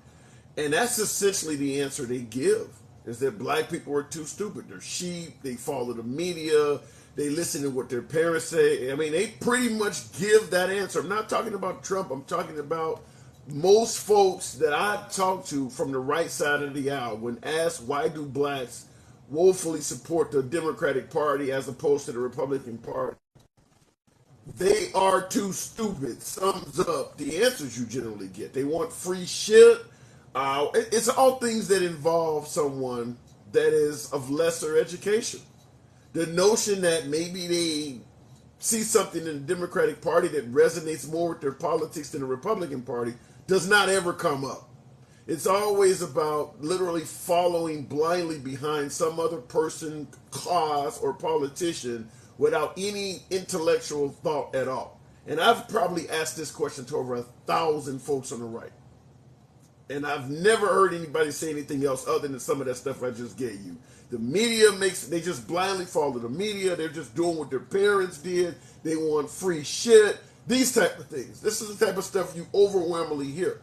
And that's essentially the answer they give, is that black people are too stupid. They're sheep, they follow the media, they listen to what their parents say. I mean, they pretty much give that answer. I'm not talking about Trump, I'm talking about most folks that I talk to from the right side of the aisle. When asked why do blacks woefully support the Democratic Party as opposed to the Republican Party, they are too stupid. Sums up the answers you generally get. They want free shit. It's all things that involve someone that is of lesser education. The notion that maybe they see something in the Democratic Party that resonates more with their politics than the Republican Party does not ever come up. It's always about literally following blindly behind some other person, cause, or politician without any intellectual thought at all. And I've probably asked this question to over 1,000 folks on the right. And I've never heard anybody say anything else other than some of that stuff I just gave you. The media they just blindly follow the media. They're just doing what their parents did. They want free shit. These type of things. This is the type of stuff you overwhelmingly hear.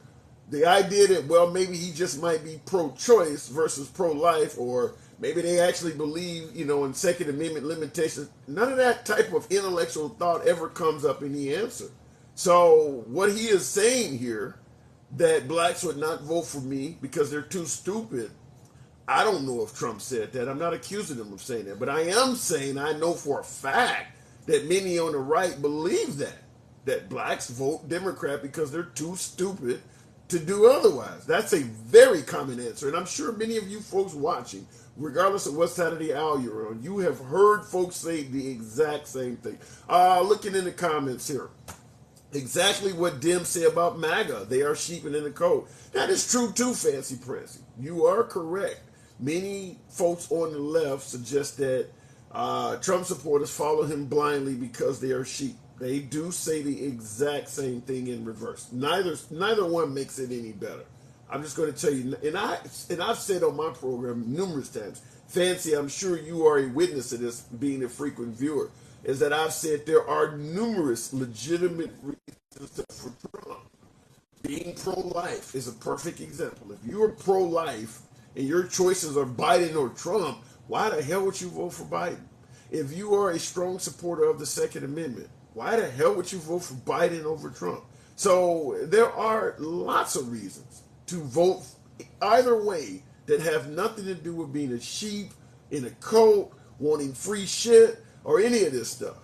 The idea that, well, maybe he just might be pro-choice versus pro-life, or maybe they actually believe, in Second Amendment limitations. None of that type of intellectual thought ever comes up in the answer. So what he is saying here, that blacks would not vote for me because they're too stupid, I don't know if Trump said that. I'm not accusing him of saying that. But I am saying I know for a fact that many on the right believe that blacks vote Democrat because they're too stupid to do otherwise. That's a very common answer. And I'm sure many of you folks watching, regardless of what side of the aisle you're on, you have heard folks say the exact same thing. Looking in the comments here. Exactly what Dems say about MAGA. They are sheeping in the coat. That is true too, Fancy Prancy. You are correct. Many folks on the left suggest that Trump supporters follow him blindly because they are sheep. They do say the exact same thing in reverse. Neither one makes it any better. I'm just going to tell you, and I've said on my program numerous times, Fancy, I'm sure you are a witness to this, being a frequent viewer, is that I've said there are numerous legitimate reasons for Trump. Being pro-life is a perfect example. If you are pro-life and your choices are Biden or Trump, why the hell would you vote for Biden? If you are a strong supporter of the Second Amendment, why the hell would you vote for Biden over Trump? So there are lots of reasons to vote either way that have nothing to do with being a sheep, in a coat, wanting free shit, or any of this stuff.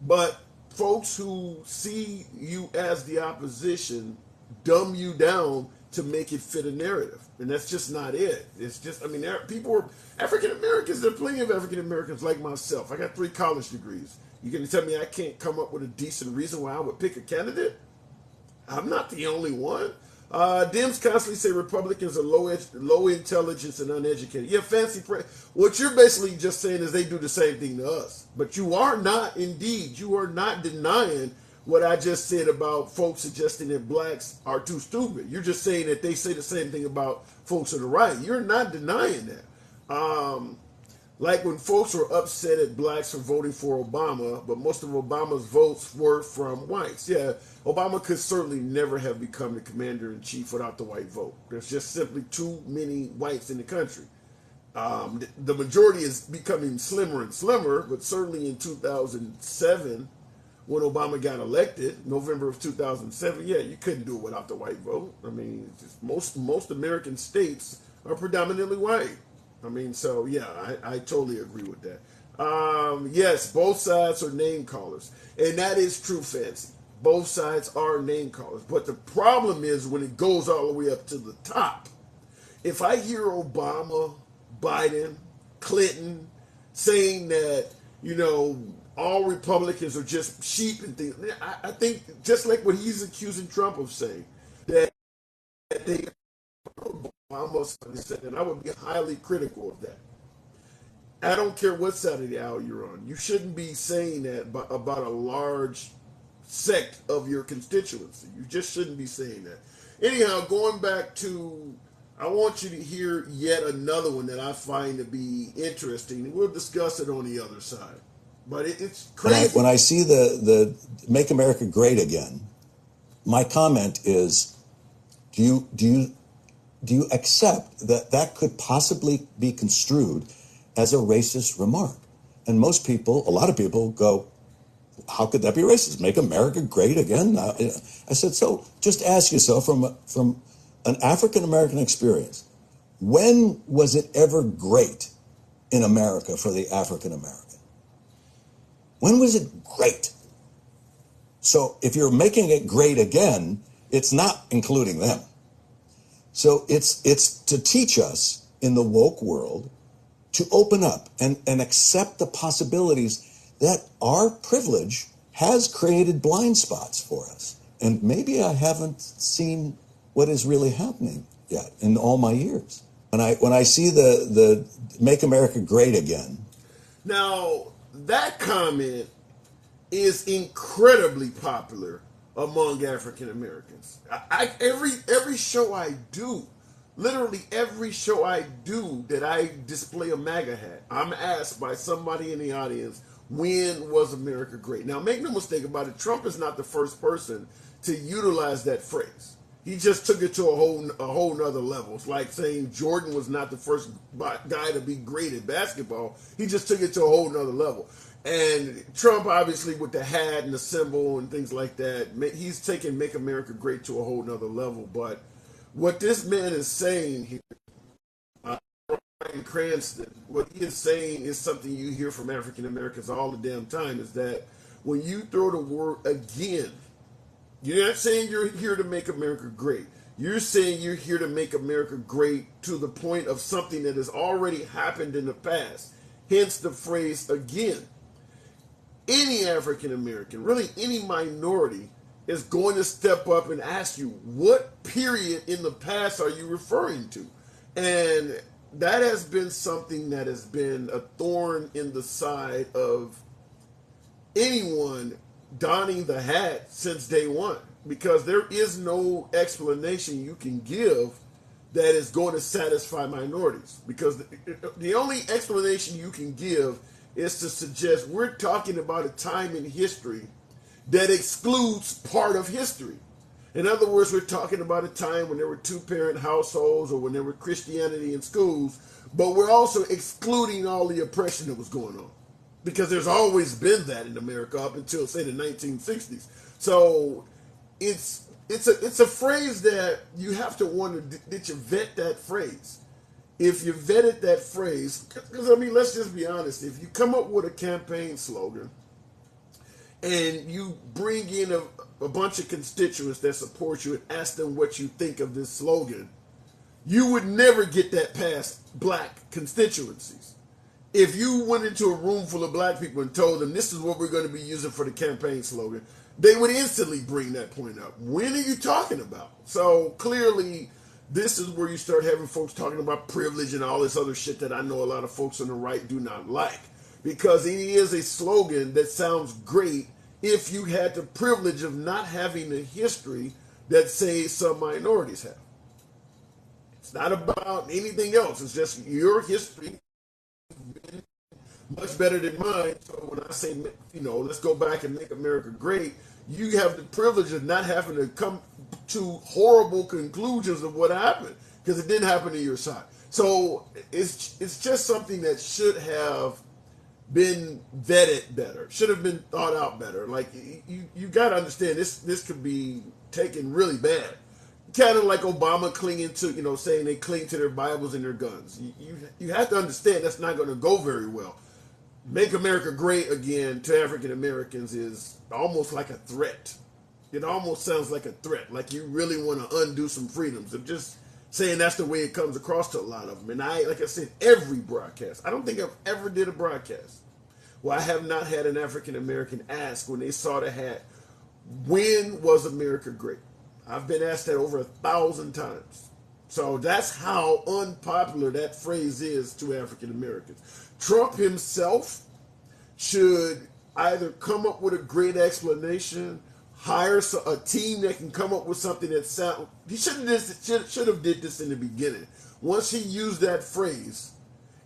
But folks who see you as the opposition dumb you down to make it fit a narrative. And that's just not it. It's just, African Americans, there are plenty of African Americans like myself. I got 3 college degrees. You gonna tell me I can't come up with a decent reason why I would pick a candidate? I'm not the only one. Dems constantly say Republicans are low intelligence and uneducated. Yeah, what you're basically just saying is they do the same thing to us. But you are not denying what I just said about folks suggesting that blacks are too stupid. You're just saying that they say the same thing about folks on the right. You're not denying that. Like when folks were upset at blacks for voting for Obama, but most of Obama's votes were from whites. Yeah, Obama could certainly never have become the commander-in-chief without the white vote. There's just simply too many whites in the country. The majority is becoming slimmer and slimmer, but certainly in 2007, when Obama got elected, November of 2007, yeah, you couldn't do it without the white vote. Most American states are predominantly white. So yeah, I totally agree with that. Yes, both sides are name callers. And that is true, Fancy. Both sides are name callers. But the problem is when it goes all the way up to the top. If I hear Obama, Biden, Clinton saying that, all Republicans are just sheep and things, I think just like what he's accusing Trump of saying, that they almost said, and I would be highly critical of that. I don't care what side of the aisle you're on. You shouldn't be saying that about a large sect of your constituency. You just shouldn't be saying that. Anyhow, going back to, I want you to hear yet another one that I find to be interesting. We'll discuss it on the other side. But it's crazy. When I see the Make America Great Again, my comment is, do you accept that could possibly be construed as a racist remark? And most people, a lot of people go, how could that be racist? Make America great again? I said, so just ask yourself from an African-American experience, when was it ever great in America for the African-American? When was it great? So if you're making it great again, it's not including them. So it's to teach us in the woke world to open up and accept the possibilities that our privilege has created blind spots for us. And maybe I haven't seen what is really happening yet in all my years. When I see the Make America Great Again. Now, that comment is incredibly popular among African Americans. Every show I do, literally every show I do that I display a MAGA hat, I'm asked by somebody in the audience, when was America great? Now, make no mistake about it, Trump is not the first person to utilize that phrase. He just took it to a whole nother level. It's like saying Jordan was not the first guy to be great at basketball. He just took it to a whole nother level. And Trump, obviously, with the hat and the symbol and things like that, he's taken Make America Great to a whole nother level. But what this man is saying here, Bryan Cranston, what he is saying is something you hear from African Americans all the damn time, is that when you throw the word again, you're not saying you're here to make America great. You're saying you're here to make America great to the point of something that has already happened in the past. Hence the phrase again. Any African American, really any minority, is going to step up and ask you, what period in the past are you referring to? And that has been something that has been a thorn in the side of anyone donning the hat since day one, because there is no explanation you can give that is going to satisfy minorities, because the only explanation you can give is to suggest we're talking about a time in history that excludes part of history. In other words, we're talking about a time when there were two-parent households or when there were Christianity in schools, but we're also excluding all the oppression that was going on, because there's always been that in America up until, say, the 1960s. So it's a phrase that you have to wonder, did you vet that phrase? If you vetted that phrase, because I mean, let's just be honest, if you come up with a campaign slogan and you bring in a bunch of constituents that support you and ask them what you think of this slogan, you would never get that past black constituencies. If you went into a room full of black people and told them this is what we're going to be using for the campaign slogan, they would instantly bring that point up. When are you talking about? So clearly, this is where you start having folks talking about privilege and all this other shit that I know a lot of folks on the right do not like. Because it is a slogan that sounds great if you had the privilege of not having the history that, say, some minorities have. It's not about anything else. It's just your history much better than mine. So when I say, let's go back and make America great, you have the privilege of not having to come to horrible conclusions of what happened, because it didn't happen to your side. So it's just something that should have been vetted better, should have been thought out better. Like, you got to understand, this could be taken really bad. Kind of like Obama clinging to, saying they cling to their Bibles and their guns. You have to understand that's not going to go very well. Make America Great Again to African Americans is almost like a threat. It almost sounds like a threat, like you really want to undo some freedoms. I'm just saying that's the way it comes across to a lot of them. And like I said, every broadcast, I don't think I've ever did a broadcast where I have not had an African American ask when they saw the hat, when was America great? I've been asked that over 1,000 times. So that's how unpopular that phrase is to African Americans. Trump himself should either come up with a great explanation, hire a team that can come up with something that sounds. He should have did this in the beginning. Once he used that phrase,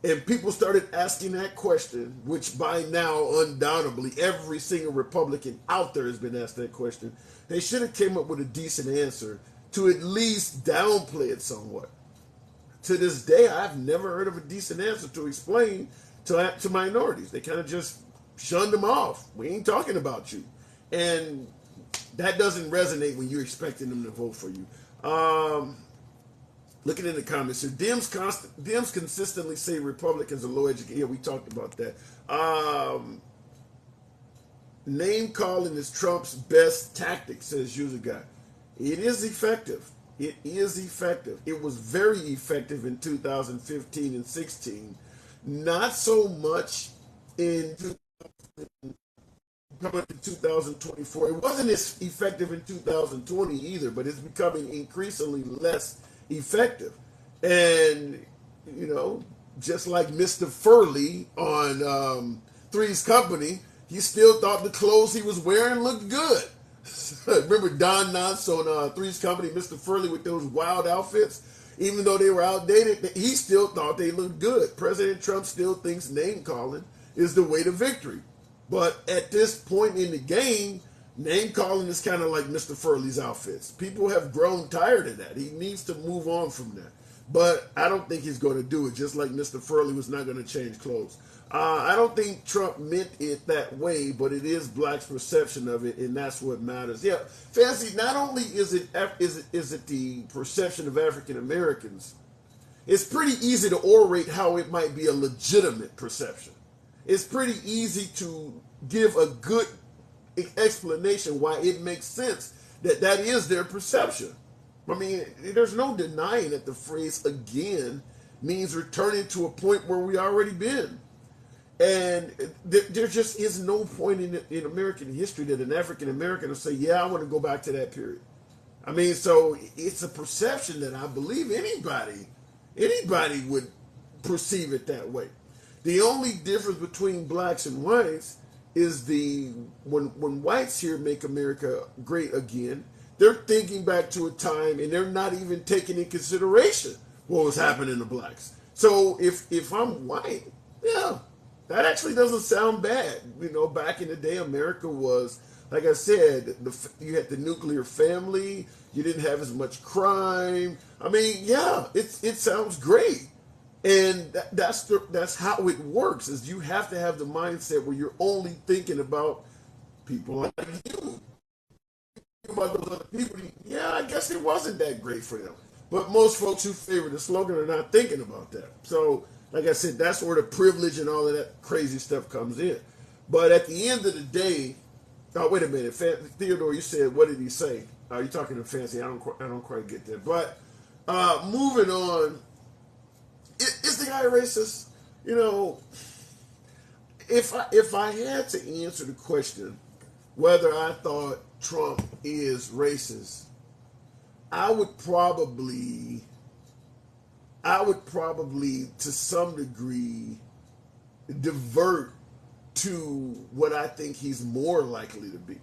and people started asking that question, which by now undoubtedly every single Republican out there has been asked that question, they should have came up with a decent answer to at least downplay it somewhat. To this day, I've never heard of a decent answer to explain to minorities. They kind of just shunned them off. We ain't talking about you. And that doesn't resonate when you're expecting them to vote for you. Looking in the comments here, Dems consistently say Republicans are low educated. Yeah, we talked about that. Name calling is Trump's best tactic, says user guy. It is effective. It is effective. It was very effective in 2015 and 16. Not so much in coming up in 2024. It wasn't as effective in 2020 either, but it's becoming increasingly less effective. And, just like Mr. Furley on Three's Company, he still thought the clothes he was wearing looked good. Remember Don Knotts on Three's Company, Mr. Furley with those wild outfits? Even though they were outdated, he still thought they looked good. President Trump still thinks name calling is the way to victory. But at this point in the game, name calling is kind of like Mr. Furley's outfits. People have grown tired of that. He needs to move on from that. But I don't think he's going to do it, just like Mr. Furley was not going to change clothes. I don't think Trump meant it that way, but it is blacks' perception of it, and that's what matters. Yeah, Fancy, not only is it the perception of African Americans, it's pretty easy to orate how it might be a legitimate perception. It's pretty easy to give a good explanation why it makes sense that is their perception. I mean, there's no denying that the phrase again means returning to a point where we already been. And there just is no point in American history that an African American will say, yeah, I want to go back to that period. I mean, so it's a perception that I believe anybody would perceive it that way. The only difference between blacks and whites is when whites here make America great again, they're thinking back to a time and they're not even taking in consideration what was happening to blacks. So if I'm white, yeah, that actually doesn't sound bad. Back in the day, America was, like I said, you had the nuclear family. You didn't have as much crime. I mean, yeah, it sounds great. And that's how it works, is you have to have the mindset where you're only thinking about people like you. About those other people, yeah, I guess it wasn't that great for them. But most folks who favor the slogan are not thinking about that. So, like I said, that's where the privilege and all of that crazy stuff comes in. But at the end of the day, wait a minute, Theodore, you said, what did he say? You're talking to Fancy. I don't quite get that. But moving on, is the guy racist? If I had to answer the question whether I thought Trump is racist, I would probably to some degree divert to what I think he's more likely to be.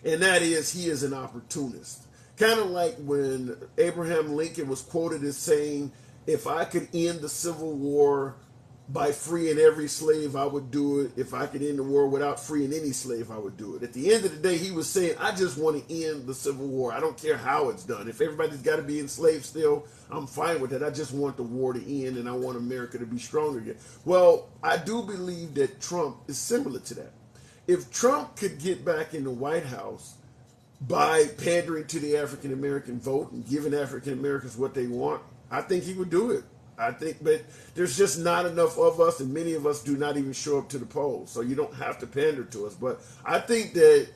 And that is, he is an opportunist. Kind of like when Abraham Lincoln was quoted as saying, if I could end the Civil War by freeing every slave, I would do it. If I could end the war without freeing any slave, I would do it. At the end of the day, he was saying, I just want to end the Civil War. I don't care how it's done. If everybody's got to be enslaved still, I'm fine with that. I just want the war to end, and I want America to be stronger again. Well, I do believe that Trump is similar to that. If Trump could get back in the White House by pandering to the African American vote and giving African Americans what they want, I think he would do it. But there's just not enough of us, and many of us do not even show up to the polls. So you don't have to pander to us. But I think that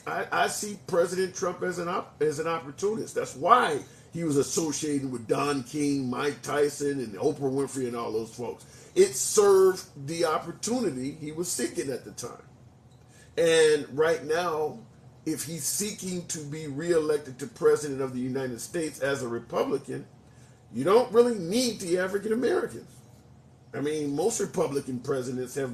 I see President Trump as an opportunist. That's why he was associated with Don King, Mike Tyson, and Oprah Winfrey, and all those folks. It served the opportunity he was seeking at the time. And right now, if he's seeking to be reelected to President of the United States as a Republican, you don't really need the African Americans. I mean, most Republican presidents have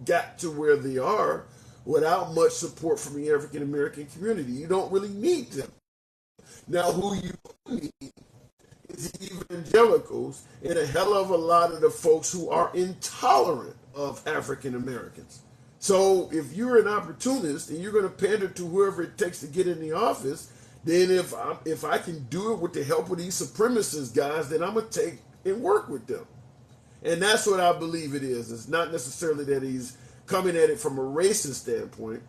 got to where they are without much support from the African American community. You don't really need them. Now, who you need is evangelicals and a hell of a lot of the folks who are intolerant of African Americans. So if you're an opportunist and you're going to pander to whoever it takes to get in the office, then if I can do it with the help of these supremacist guys, then I'm going to take and work with them. And that's what I believe it is. It's not necessarily that he's coming at it from a racist standpoint.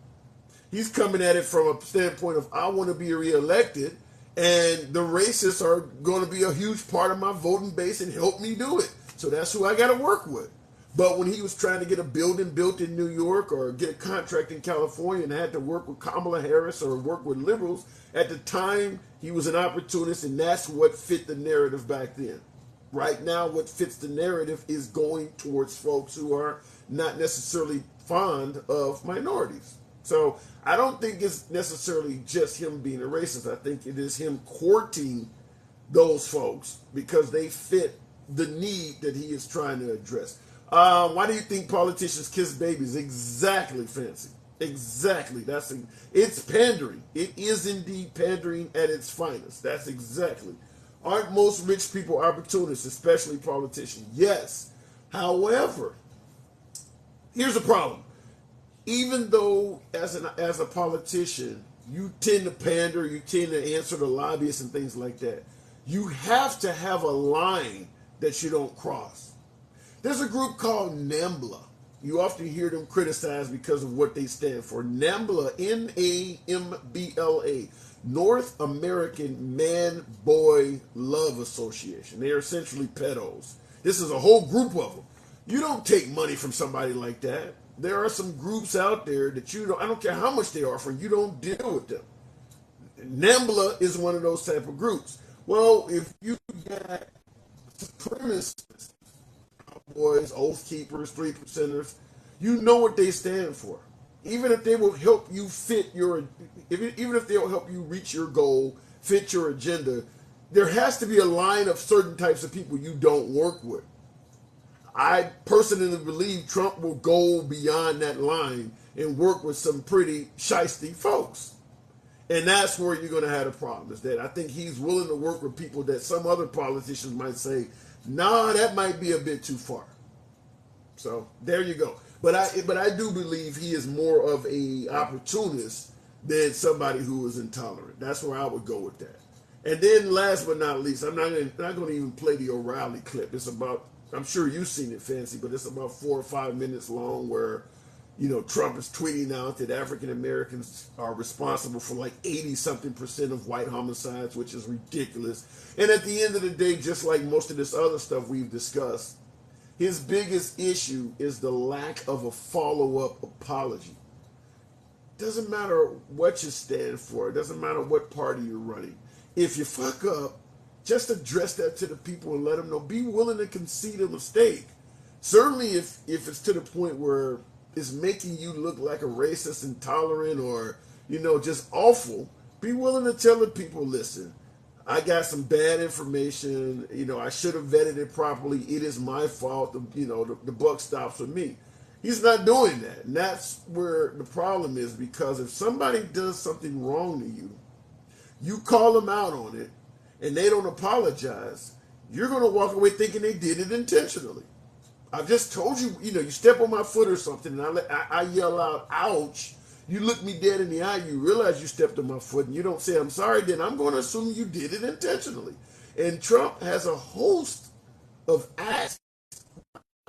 He's coming at it from a standpoint of, I want to be reelected, and the racists are going to be a huge part of my voting base and help me do it. So that's who I got to work with. But when he was trying to get a building built in New York or get a contract in California and had to work with Kamala Harris or work with liberals, at the time he was an opportunist, and that's what fit the narrative back then. Right now, what fits the narrative is going towards folks who are not necessarily fond of minorities. So I don't think it's necessarily just him being a racist. I think it is him courting those folks because they fit the need that he is trying to address. Why do you think politicians kiss babies? Exactly, Fancy. Exactly. It's pandering. It is indeed pandering at its finest. That's exactly. Aren't most rich people opportunists, especially politicians? Yes. However, here's the problem. Even though as a politician, you tend to pander, you tend to answer the lobbyists and things like that, you have to have a line that you don't cross. There's a group called NAMBLA. You often hear them criticized because of what they stand for. NAMBLA, NAMBLA, North American Man-Boy Love Association. They are essentially pedos. This is a whole group of them. You don't take money from somebody like that. There are some groups out there that I don't care how much they offer, you don't deal with them. NAMBLA is one of those type of groups. Well, if you got supremacists, boys, oath keepers, 3%ers, you know what they stand for. Even if they will help you even if they'll help you reach your goal, fit your agenda, there has to be a line of certain types of people you don't work with. I personally believe Trump will go beyond that line and work with some pretty shiesty folks. And that's where you're going to have a problem, is that I think he's willing to work with people that some other politicians might say, nah, that might be a bit too far. So there you go. But I do believe he is more of a opportunist than somebody who is intolerant. That's where I would go with that. And then last but not least, I'm not going to even play the O'Reilly clip. It's about, I'm sure you've seen it, Fancy, but it's about 4 or 5 minutes long where, Trump is tweeting out that African Americans are responsible for like 80-something% of white homicides, which is ridiculous. And at the end of the day, just like most of this other stuff we've discussed, his biggest issue is the lack of a follow-up apology. Doesn't matter what you stand for. It doesn't matter what party you're running. If you fuck up, just address that to the people and let them know. Be willing to concede a mistake. Certainly if it's to the point where it's making you look like a racist, intolerant, or, just awful, be willing to tell the people, listen, I got some bad information. I should have vetted it properly. It is my fault. The buck stops with me. He's not doing that. And that's where the problem is, because if somebody does something wrong to you, you call them out on it, and they don't apologize, you're going to walk away thinking they did it intentionally. I've just told you, you step on my foot or something, and I yell out, ouch. You look me dead in the eye, you realize you stepped on my foot, and you don't say, I'm sorry, then I'm going to assume you did it intentionally. And Trump has a host of acts.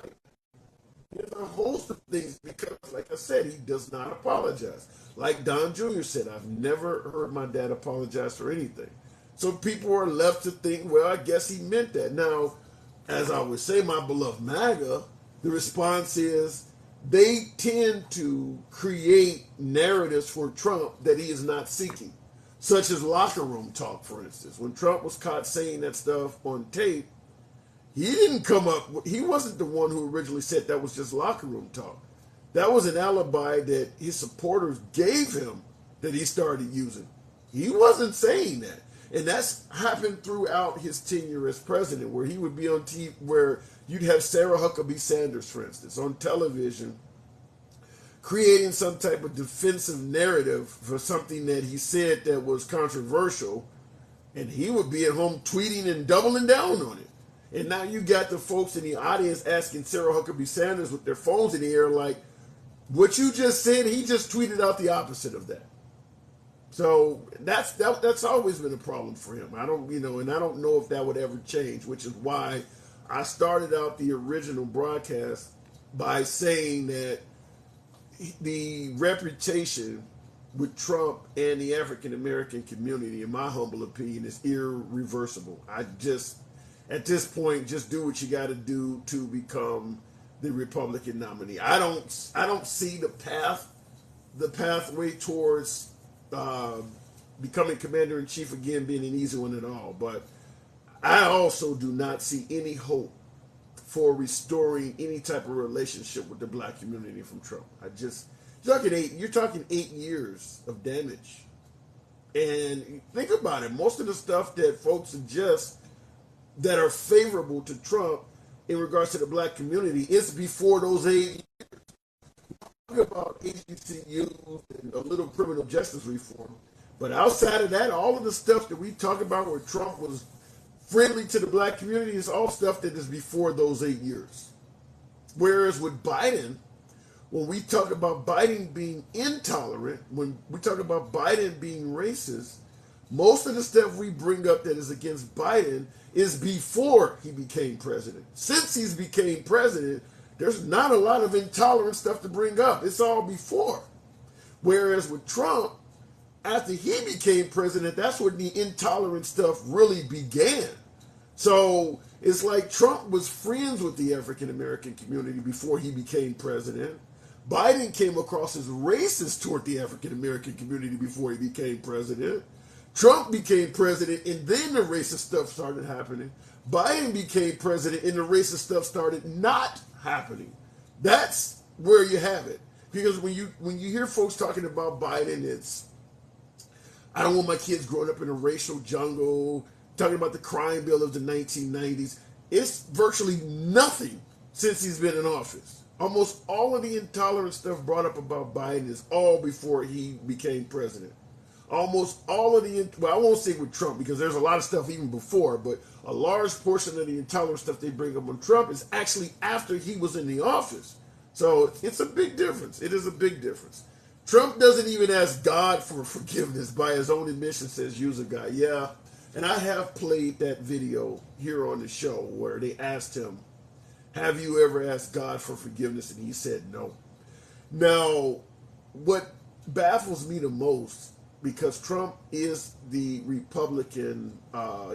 He has a host of things because, like I said, he does not apologize. Like Don Jr. said, I've never heard my dad apologize for anything. So people are left to think, well, I guess he meant that. Now, as I would say, my beloved MAGA, the response is they tend to create narratives for Trump that he is not seeking, such as locker room talk, for instance. When Trump was caught saying that stuff on tape, he wasn't the one who originally said that was just locker room talk. That was an alibi that his supporters gave him that he started using. He wasn't saying that. And that's happened throughout his tenure as president, where he would be on TV, where you'd have Sarah Huckabee Sanders, for instance, on television, creating some type of defensive narrative for something that he said that was controversial, and he would be at home tweeting and doubling down on it. And now you got the folks in the audience asking Sarah Huckabee Sanders with their phones in the air, like, what you just said, he just tweeted out the opposite of that. So that's always been a problem for him. I don't know if that would ever change, which is why I started out the original broadcast by saying that the reputation with Trump and the African American community, in my humble opinion, is irreversible. At this point, just do what you got to do to become the Republican nominee. I don't see the pathway towards becoming commander-in-chief again being an easy one at all. But I also do not see any hope for restoring any type of relationship with the black community from Trump. You're talking 8 years of damage. And think about it. Most of the stuff that folks suggest that are favorable to Trump in regards to the black community is before those 8 years. Talk about HBCUs and a little criminal justice reform. But outside of that, all of the stuff that we talk about where Trump was friendly to the black community is all stuff that is before those 8 years. Whereas with Biden, when we talk about Biden being intolerant, when we talk about Biden being racist, most of the stuff we bring up that is against Biden is before he became president. Since he's became president, there's not a lot of intolerant stuff to bring up. It's all before. Whereas with Trump, after he became president, that's when the intolerant stuff really began. So it's like Trump was friends with the African American community before he became president. Biden came across as racist toward the African American community before he became president. Trump became president and then the racist stuff started happening. Biden became president and the racist stuff started not happening. That's where you have it. Because when you hear folks talking about Biden, it's, I don't want my kids growing up in a racial jungle, talking about the crime bill of the 1990s. It's virtually nothing since he's been in office. Almost all of the intolerant stuff brought up about Biden is all before he became president. Almost all of the, well, I won't say with Trump because there's a lot of stuff even before, but a large portion of the intolerant stuff they bring up on Trump is actually after he was in the office. So it's a big difference. It is a big difference. Trump doesn't even ask God for forgiveness. By his own admission says, use a guy. Yeah, and I have played that video here on the show where they asked him, have you ever asked God for forgiveness? And he said no. Now, what baffles me the most, because Trump is the Republican,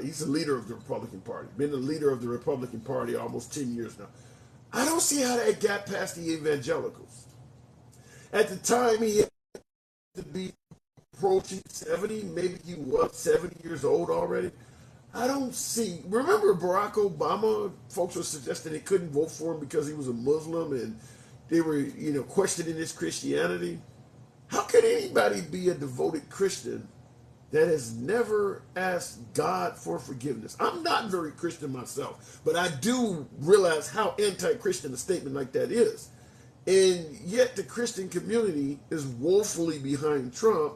he's the leader of the Republican Party, been the leader of the Republican Party almost 10 years now. I don't see how that got past the evangelicals. At the time, he had to be approaching 70, maybe he was 70 years old already. I don't see, remember Barack Obama, folks were suggesting they couldn't vote for him because he was a Muslim and they were, questioning his Christianity. How could anybody be a devoted Christian that has never asked God for forgiveness? I'm not very Christian myself, but I do realize how anti-Christian a statement like that is. And yet the Christian community is woefully behind Trump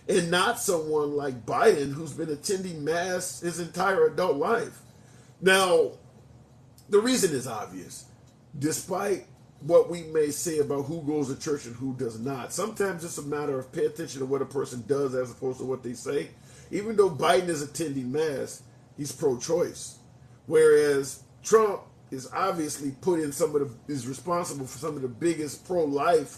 and not someone like Biden who's been attending mass his entire adult life. Now, the reason is obvious. Despite what we may say about who goes to church and who does not, sometimes it's a matter of pay attention to what a person does as opposed to what they say. Even though Biden is attending mass, he's pro-choice. Whereas Trump is obviously put in is responsible for some of the biggest pro-life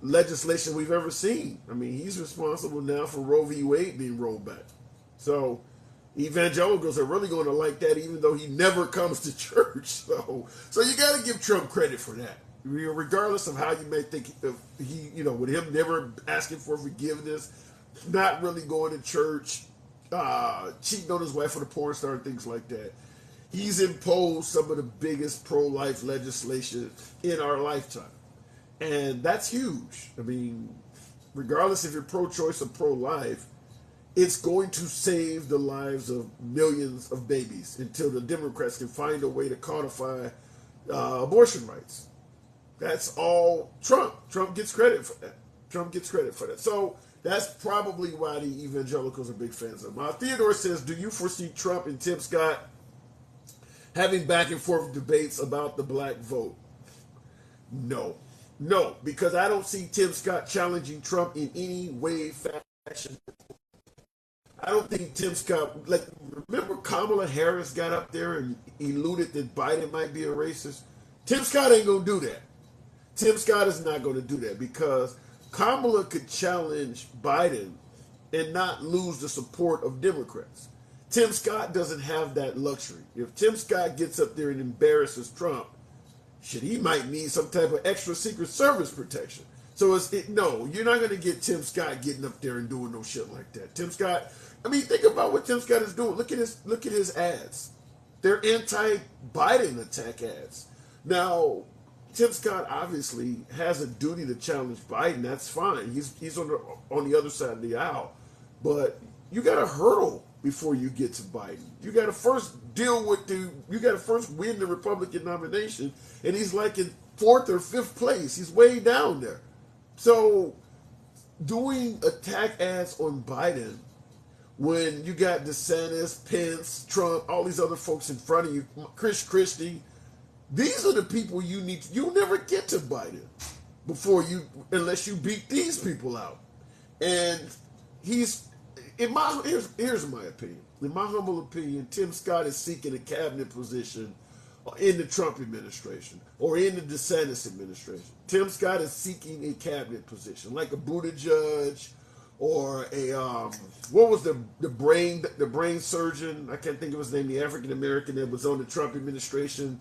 legislation we've ever seen. I mean, he's responsible now for Roe v. Wade being rolled back. So evangelicals are really going to like that, even though he never comes to church. So you got to give Trump credit for that, regardless of how you may think of he, with him never asking for forgiveness, not really going to church, cheating on his wife with a porn star and things like that. He's imposed some of the biggest pro-life legislation in our lifetime. And that's huge. I mean, regardless if you're pro-choice or pro-life, it's going to save the lives of millions of babies until the Democrats can find a way to codify abortion rights. That's all Trump. Trump gets credit for that. Trump gets credit for that. So that's probably why the evangelicals are big fans of him. Theodore says, do you foresee Trump and Tim Scott having back and forth debates about the black vote? No, because I don't see Tim Scott challenging Trump in any way, fashion. I don't think Tim Scott, remember Kamala Harris got up there and eluded that Biden might be a racist? Tim Scott ain't going to do that. Tim Scott is not going to do that because Kamala could challenge Biden and not lose the support of Democrats. Tim Scott doesn't have that luxury. If Tim Scott gets up there and embarrasses Trump, he might need some type of extra Secret Service protection. So no, you're not going to get Tim Scott getting up there and doing no shit like that. Tim Scott, I mean, think about what Tim Scott is doing. Look at his ads. They're anti-Biden attack ads. Now, Tim Scott obviously has a duty to challenge Biden. That's fine. He's on the other side of the aisle, but you got to hurdle before you get to Biden. You got to first you got to first win the Republican nomination, and he's like in fourth or fifth place. He's way down there. So doing attack ads on Biden when you got DeSantis, Pence, Trump, all these other folks in front of you, Chris Christie, these are the people you need. You'll never get to Biden unless you beat these people out. And here's my opinion. In my humble opinion, Tim Scott is seeking a cabinet position in the Trump administration or in the DeSantis administration. Tim Scott is seeking a cabinet position, like a Buttigieg or a what was the brain surgeon? I can't think of his name. The African American that was on the Trump administration.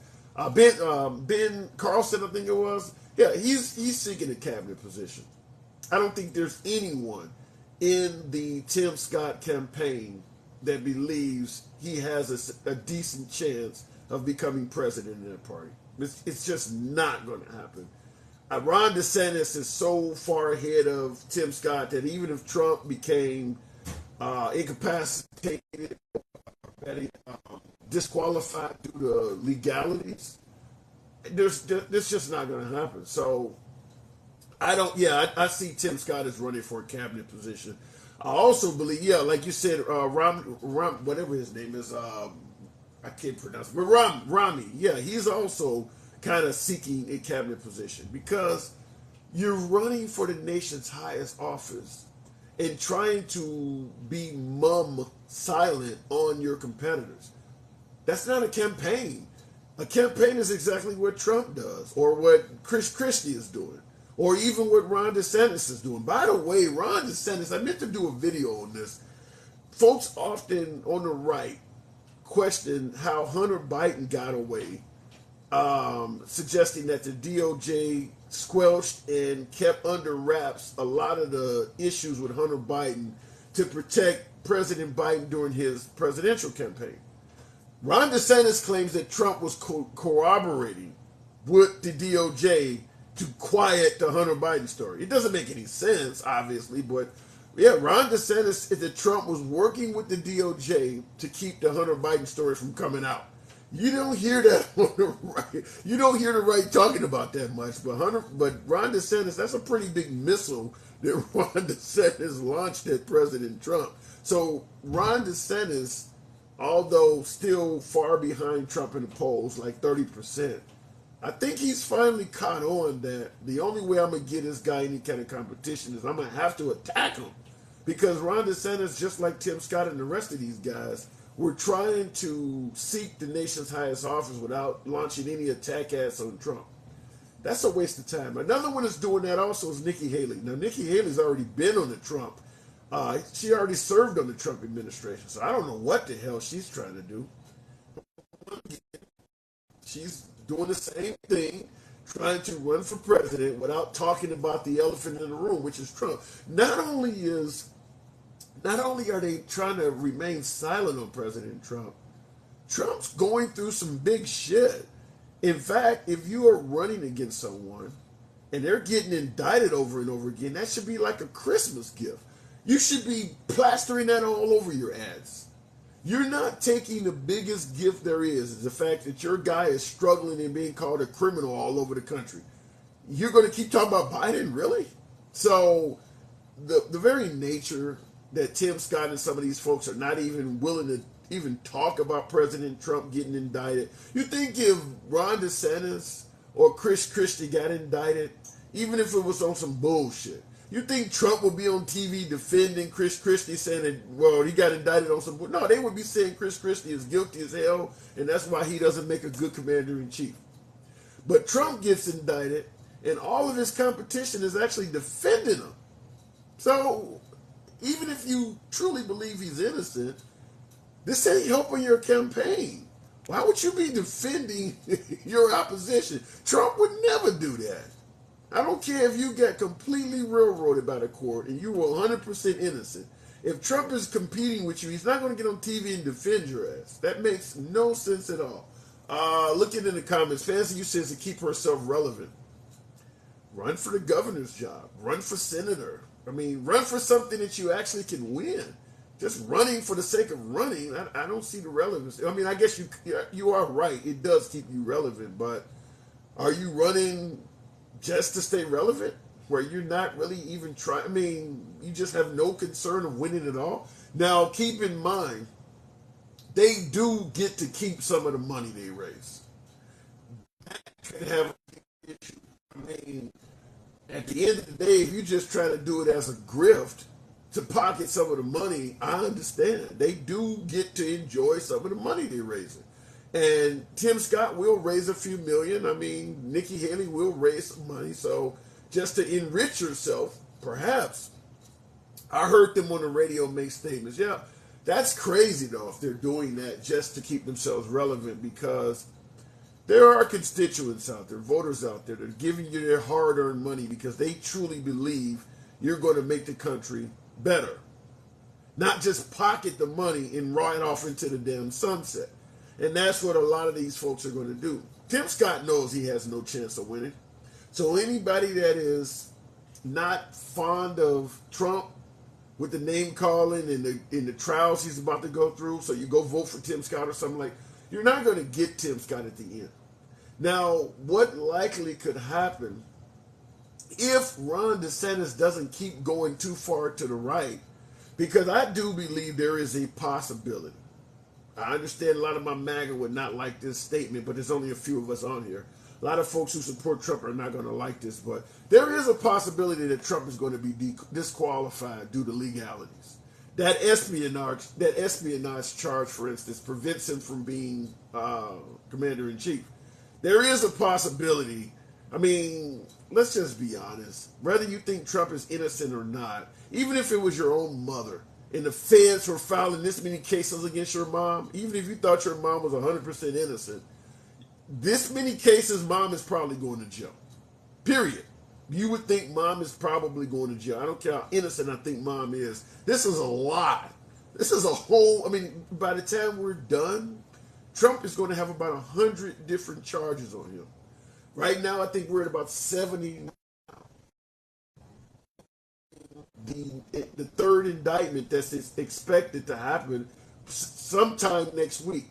Ben Carlson, I think it was. Yeah, he's seeking a cabinet position. I don't think there's anyone in the Tim Scott campaign that believes he has a decent chance of becoming president in that party. It's just not going to happen. Ron DeSantis is so far ahead of Tim Scott that even if Trump became incapacitated, disqualified due to legalities, this just not going to happen. So I see Tim Scott as running for a cabinet position. I also believe, like you said, whatever his name is, I can't pronounce it, but Romney, he's also kind of seeking a cabinet position because you're running for the nation's highest office and trying to be silent on your competitors. That's not a campaign. A campaign is exactly what Trump does or what Chris Christie is doing or even what Ron DeSantis is doing. By the way, Ron DeSantis, I meant to do a video on this. Folks often on the right question how Hunter Biden got away, suggesting that the DOJ squelched and kept under wraps a lot of the issues with Hunter Biden to protect President Biden during his presidential campaign. Ron DeSantis claims that Trump was corroborating with the DOJ to quiet the Hunter Biden story. It doesn't make any sense, obviously, but Ron DeSantis said that Trump was working with the DOJ to keep the Hunter Biden story from coming out. You don't hear that on the right. You don't hear the right talking about that much, but Ron DeSantis, that's a pretty big missile that Ron DeSantis launched at President Trump. So Ron DeSantis, although still far behind Trump in the polls, like 30%, I think he's finally caught on that the only way I'm going to get this guy any kind of competition is I'm going to have to attack him. Because Ron DeSantis, just like Tim Scott and the rest of these guys, we're trying to seek the nation's highest office without launching any attack ads on Trump. That's a waste of time. Another one that's doing that also is Nikki Haley. Now, Nikki Haley's already been on the Trump. She already served on the Trump administration, so I don't know what the hell she's trying to do. She's doing the same thing, trying to run for president without talking about the elephant in the room, which is Trump. Not only are they trying to remain silent on President Trump, Trump's going through some big shit. In fact, if you are running against someone and they're getting indicted over and over again, that should be like a Christmas gift. You should be plastering that all over your ads. You're not taking the biggest gift there is the fact that your guy is struggling and being called a criminal all over the country. You're going to keep talking about Biden, really? So the very nature that Tim Scott and some of these folks are not even willing to even talk about President Trump getting indicted. You think if Ron DeSantis or Chris Christie got indicted, even if it was on some bullshit, you think Trump would be on TV defending Chris Christie saying that, well, he got indicted on some bullshit? No, they would be saying Chris Christie is guilty as hell, and that's why he doesn't make a good commander-in-chief. But Trump gets indicted, and all of his competition is actually defending him. So even if you truly believe he's innocent, this ain't helping your campaign. Why would you be defending your opposition? Trump would never do that. I don't care if you got completely railroaded by the court and you were 100% innocent. If Trump is competing with you, he's not going to get on TV and defend your ass. That makes no sense at all. Looking in the comments, Fancy you says to keep herself relevant. Run for the governor's job. Run for senator. I mean, run for something that you actually can win. Just running for the sake of running, I don't see the relevance. I mean, I guess you are right. It does keep you relevant, but are you running just to stay relevant? Where you're not really even trying? I mean, you just have no concern of winning at all? Now, keep in mind, they do get to keep some of the money they raise. That could have an issue. I mean, at the end of the day, if you just try to do it as a grift to pocket some of the money, I understand. They do get to enjoy some of the money they're raising. And Tim Scott will raise a few million. I mean, Nikki Haley will raise some money. So just to enrich yourself, perhaps. I heard them on the radio make statements. Yeah, that's crazy, though, if they're doing that just to keep themselves relevant, because there are constituents out there, voters out there, that are giving you their hard-earned money because they truly believe you're going to make the country better. Not just pocket the money and ride off into the damn sunset. And that's what a lot of these folks are going to do. Tim Scott knows he has no chance of winning. So anybody that is not fond of Trump with the name calling and the trials he's about to go through, so you go vote for Tim Scott or something like, you're not going to get Tim Scott at the end. Now, what likely could happen if Ron DeSantis doesn't keep going too far to the right, because I do believe there is a possibility. I understand a lot of my MAGA would not like this statement, but there's only a few of us on here. A lot of folks who support Trump are not going to like this, but there is a possibility that Trump is going to be disqualified due to legalities. That espionage charge, for instance, prevents him from being commander-in-chief. There is a possibility. I mean, let's just be honest. Whether you think Trump is innocent or not, even if it was your own mother and the feds were filing this many cases against your mom, even if you thought your mom was 100% innocent, this many cases, mom is probably going to jail. Period. You would think mom is probably going to jail. I don't care how innocent I think mom is. This is a lot. This is a whole, I mean, by the time we're done, Trump is going to have about 100 different charges on him. Right now, I think we're at about 70. The third indictment that's expected to happen sometime next week.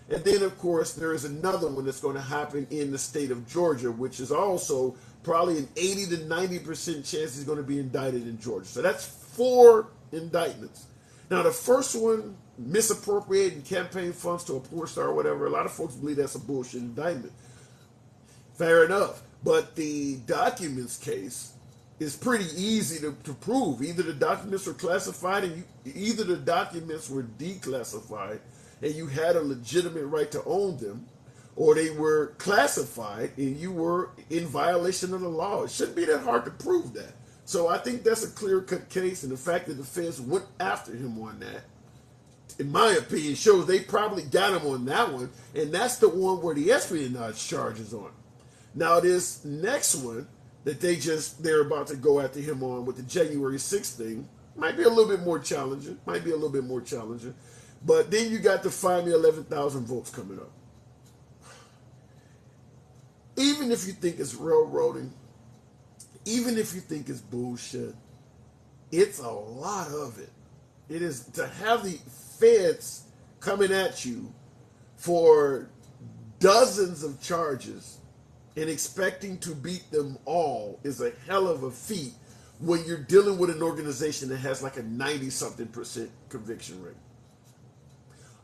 And then, of course, there is another one that's going to happen in the state of Georgia, which is also probably an 80 to 90% chance he's going to be indicted in Georgia. So that's 4 indictments. Now, the first one, misappropriating campaign funds to a porn star or whatever, a lot of folks believe that's a bullshit indictment. Fair enough. But the documents case is pretty easy to prove. Either the documents were classified and either the documents were declassified and you had a legitimate right to own them, or they were classified and you were in violation of the law. It shouldn't be that hard to prove that. So I think that's a clear-cut case, and the fact that the feds went after him on that, in my opinion, shows they probably got him on that one, and that's the one where the espionage charge is on. Now this next one that they're about to go after him on with the January 6th thing might be a little bit more challenging. But then you got the find me 11,000 votes coming up. Even if you think it's railroading, even if you think it's bullshit, it's a lot of it. It is to have the feds coming at you for dozens of charges and expecting to beat them all is a hell of a feat when you're dealing with an organization that has like a 90-something% conviction rate.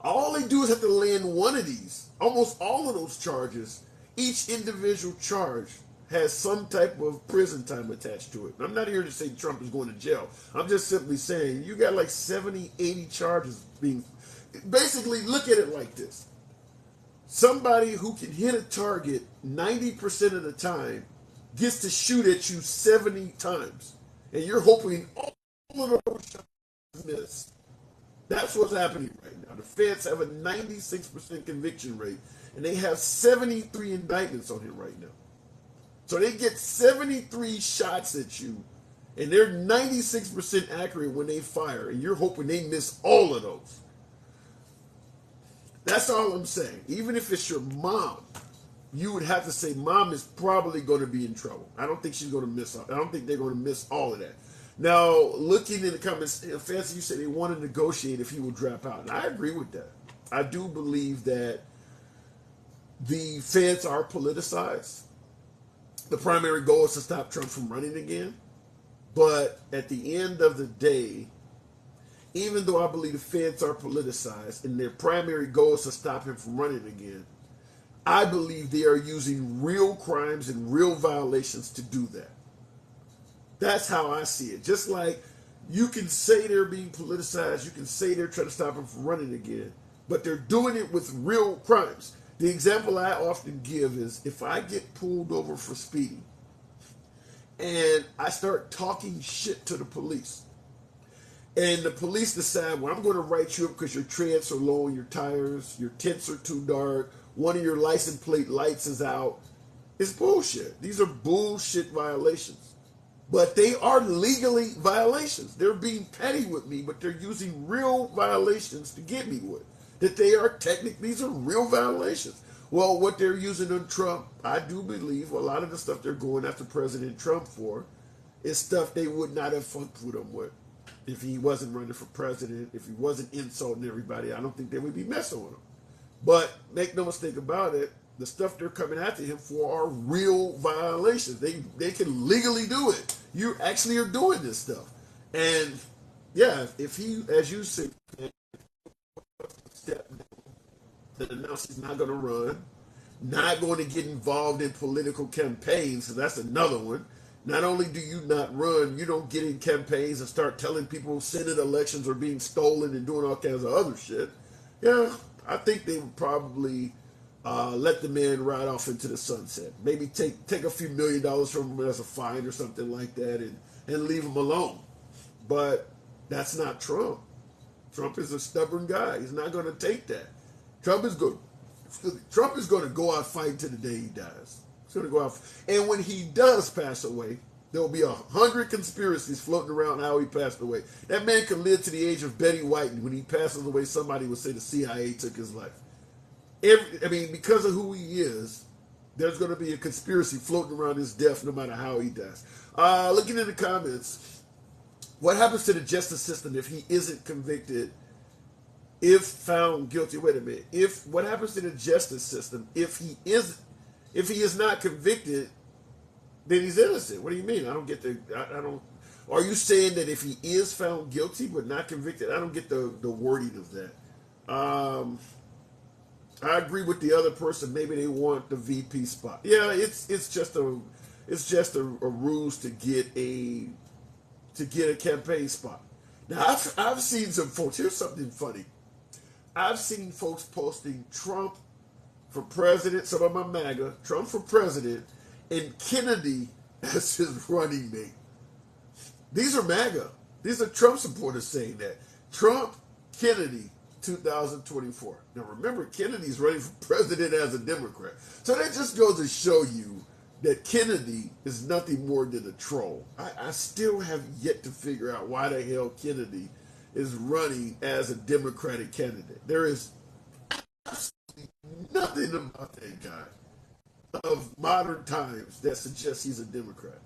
All they do is have to land one of these. Almost all of those charges, each individual charge has some type of prison time attached to it. I'm not here to say Trump is going to jail. I'm just simply saying you got like 70, 80 charges being... Basically, look at it like this. Somebody who can hit a target 90% of the time gets to shoot at you 70 times. And you're hoping all of those shots miss. That's what's happening right now. The feds have a 96% conviction rate, and they have 73 indictments on him right now. So they get 73 shots at you, and they're 96% accurate when they fire, and you're hoping they miss all of those. That's all I'm saying. Even if it's your mom, you would have to say mom is probably going to be in trouble. I don't think she's going to miss. I don't think they're going to miss all of that. Now, looking in the comments, Fancy, you said they want to negotiate if he will drop out, and I agree with that. I do believe that the feds are politicized. The primary goal is to stop Trump from running again. But at the end of the day, even though I believe the feds are politicized and their primary goal is to stop him from running again, I believe they are using real crimes and real violations to do that. That's how I see it. Just like you can say they're being politicized, you can say they're trying to stop him from running again, but they're doing it with real crimes. The example I often give is if I get pulled over for speeding and I start talking shit to the police, and the police decide, well, I'm going to write you up because your treads are low on your tires, your tints are too dark, one of your license plate lights is out. It's bullshit. These are bullshit violations. But they are legally violations. They're being petty with me, but they're using real violations to get me with. That they are technically, these are real violations. Well, what they're using on Trump, I do believe a lot of the stuff they're going after President Trump for is stuff they would not have fucked with him with. If he wasn't running for president, if he wasn't insulting everybody, I don't think they would be messing with him. But make no mistake about it, the stuff they're coming after him for are real violations. They can legally do it. You actually are doing this stuff. And yeah, if he, as you said, step that announce he's not going to run, not going to get involved in political campaigns, so that's another one. Not only do you not run, you don't get in campaigns and start telling people Senate elections are being stolen and doing all kinds of other shit. Yeah, I think they would probably let the man ride off into the sunset. Maybe take a few $1 million from him as a fine or something like that and leave him alone. But that's not Trump. Trump is a stubborn guy. He's not going to take that. Trump is going to go out fighting to the day he dies. He's going to go out. And when he does pass away, there will be 100 conspiracies floating around how he passed away. That man could live to the age of Betty White, and when he passes away, somebody would say the CIA took his life. Because of who he is, there's going to be a conspiracy floating around his death no matter how he dies. Looking in the comments, what happens to the justice system if he isn't convicted, if found guilty? Wait a minute. What happens to the justice system if he is not convicted, then he's innocent? What do you mean? I don't get I don't. Are you saying that if he is found guilty but not convicted? I don't get the wording of that. I agree with the other person. Maybe they want the VP spot. Yeah, it's just a ruse to get a campaign spot. Now I've seen some folks. Here's something funny. I've seen folks posting Trump for president. Some of my MAGA, Trump for president, and Kennedy as his running mate. These are MAGA. These are Trump supporters saying that. Trump, Kennedy, 2024. Now remember, Kennedy's running for president as a Democrat. So that just goes to show you that Kennedy is nothing more than a troll. I still have yet to figure out why the hell Kennedy is running as a Democratic candidate. There is absolutely nothing about that guy of modern times that suggests he's a Democrat.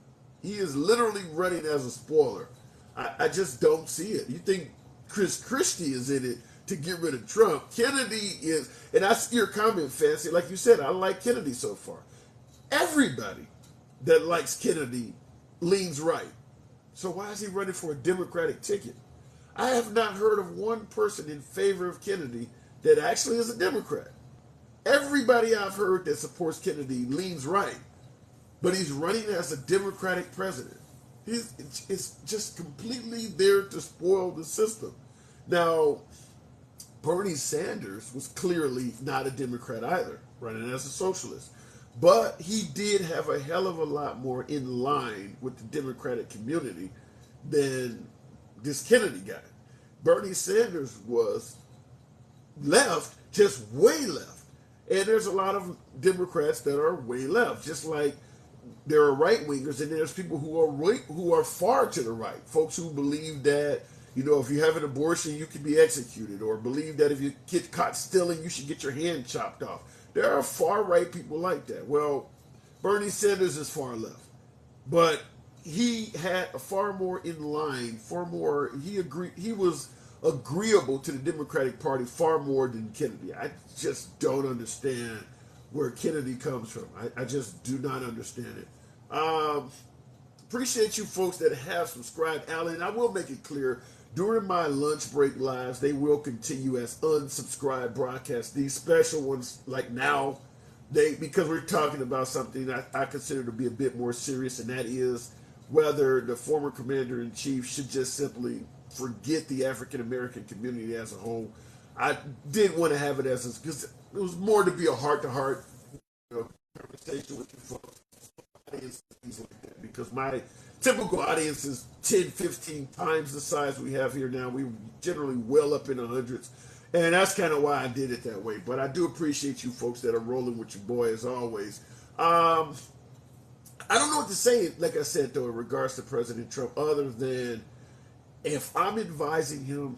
He is literally running as a spoiler. I just don't see it. You think Chris Christie is in it to get rid of Trump? Kennedy is, and I see your comment, Fancy. Like you said, I like Kennedy so far. Everybody that likes Kennedy leans right. So why is he running for a Democratic ticket? I have not heard of one person in favor of Kennedy that actually is a Democrat. Everybody I've heard that supports Kennedy leans right, but he's running as a Democratic president. It's just completely there to spoil the system. Now, Bernie Sanders was clearly not a Democrat either, running as a socialist. But he did have a hell of a lot more in line with the Democratic community than this Kennedy guy. Bernie Sanders was left, just way left. And there's a lot of Democrats that are way left, just like there are right-wingers and there's people who are far to the right, folks who believe that You know, if you have an abortion, you can be executed, or believe that if you get caught stealing, you should get your hand chopped off. There are far right people like that. Well, Bernie Sanders is far left, but he had a far more in line, far more. He was agreeable to the Democratic Party far more than Kennedy. I just don't understand where Kennedy comes from. I just do not understand it. Appreciate you folks that have subscribed, Alan. I will make it clear, during my lunch break lives, they will continue as unsubscribed broadcasts. These special ones, like now, because we're talking about something I consider to be a bit more serious, and that is whether the former commander-in-chief should just simply forget the African-American community as a whole. I did want to have it because it was more to be a heart-to-heart conversation with you folks. Like that, because my typical audience is 10, 15 times the size we have here now. We generally well up in the hundreds. And that's kind of why I did it that way. But I do appreciate you folks that are rolling with your boy as always. I don't know what to say, like I said, though, in regards to President Trump, other than if I'm advising him,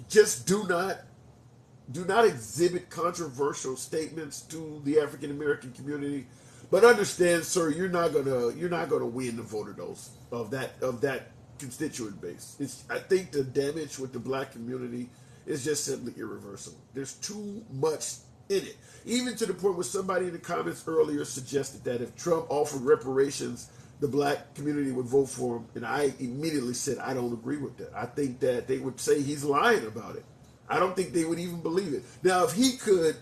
just do not exhibit controversial statements to the African American community. But understand, sir, you're not gonna win the vote of that constituent base. I think the damage with the black community is just simply irreversible. There's too much in it. Even to the point where somebody in the comments earlier suggested that if Trump offered reparations, the black community would vote for him. And I immediately said, I don't agree with that. I think that they would say he's lying about it. I don't think they would even believe it. Now, if he could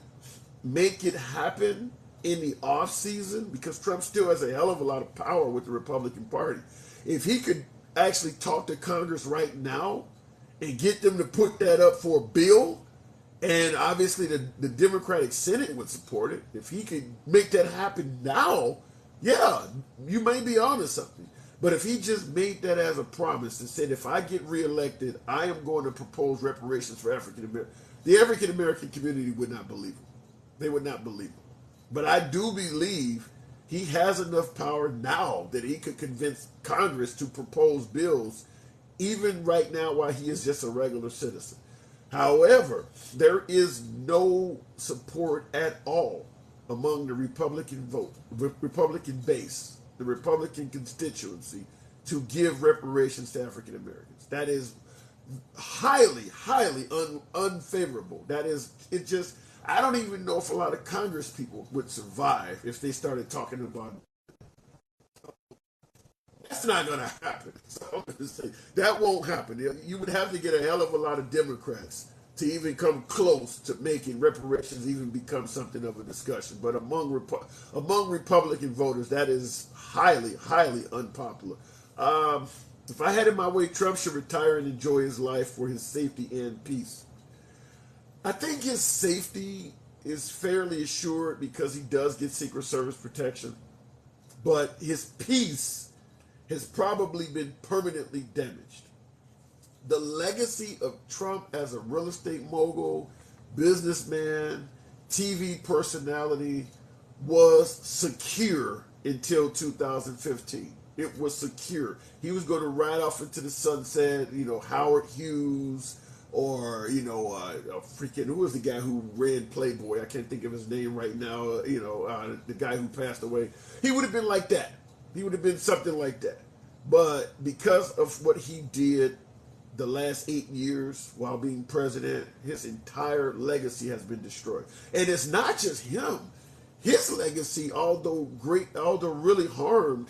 make it happen in the off season, because Trump still has a hell of a lot of power with the Republican Party, if he could actually talk to Congress right now and get them to put that up for a bill, and obviously the Democratic Senate would support it. If he could make that happen now, yeah, you may be onto something. But if he just made that as a promise and said, if I get reelected, I am going to propose reparations for African Americans, the African American community would not believe him. They would not believe him. But I do believe he has enough power now that he could convince Congress to propose bills, even right now while he is just a regular citizen. However, there is no support at all among the Republican base, the Republican constituency, to give reparations to African Americans. That is highly, highly unfavorable. I don't even know if a lot of Congress people would survive if they started talking about it. That's not going to happen. So I'm going to say that won't happen. You would have to get a hell of a lot of Democrats to even come close to making reparations even become something of a discussion. But among Republican voters, that is highly, highly unpopular. If I had it my way, Trump should retire and enjoy his life for his safety and peace. I think his safety is fairly assured because he does get Secret Service protection. But his peace has probably been permanently damaged. The legacy of Trump as a real estate mogul, businessman, TV personality was secure until 2015. It was secure. He was going to ride off into the sunset, Howard Hughes, or who was the guy who ran Playboy? I can't think of his name right now. The guy who passed away. He would have been like that. He would have been something like that. But because of what he did the last 8 years while being president, his entire legacy has been destroyed. And it's not just him. His legacy, although really harmed,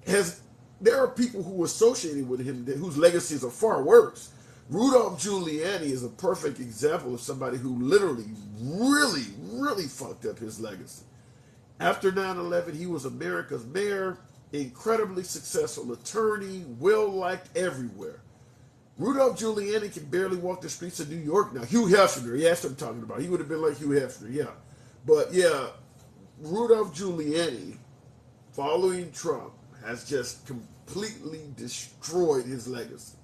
there are people who are associated with him whose legacies are far worse. Rudolph Giuliani is a perfect example of somebody who literally, really, really fucked up his legacy. After 9/11, he was America's mayor, incredibly successful attorney, well-liked everywhere. Rudolph Giuliani can barely walk the streets of New York now. Hugh Hefner, that's what I'm talking about. He would have been like Hugh Hefner, yeah. But yeah, Rudolph Giuliani, following Trump, has just completely destroyed his legacy.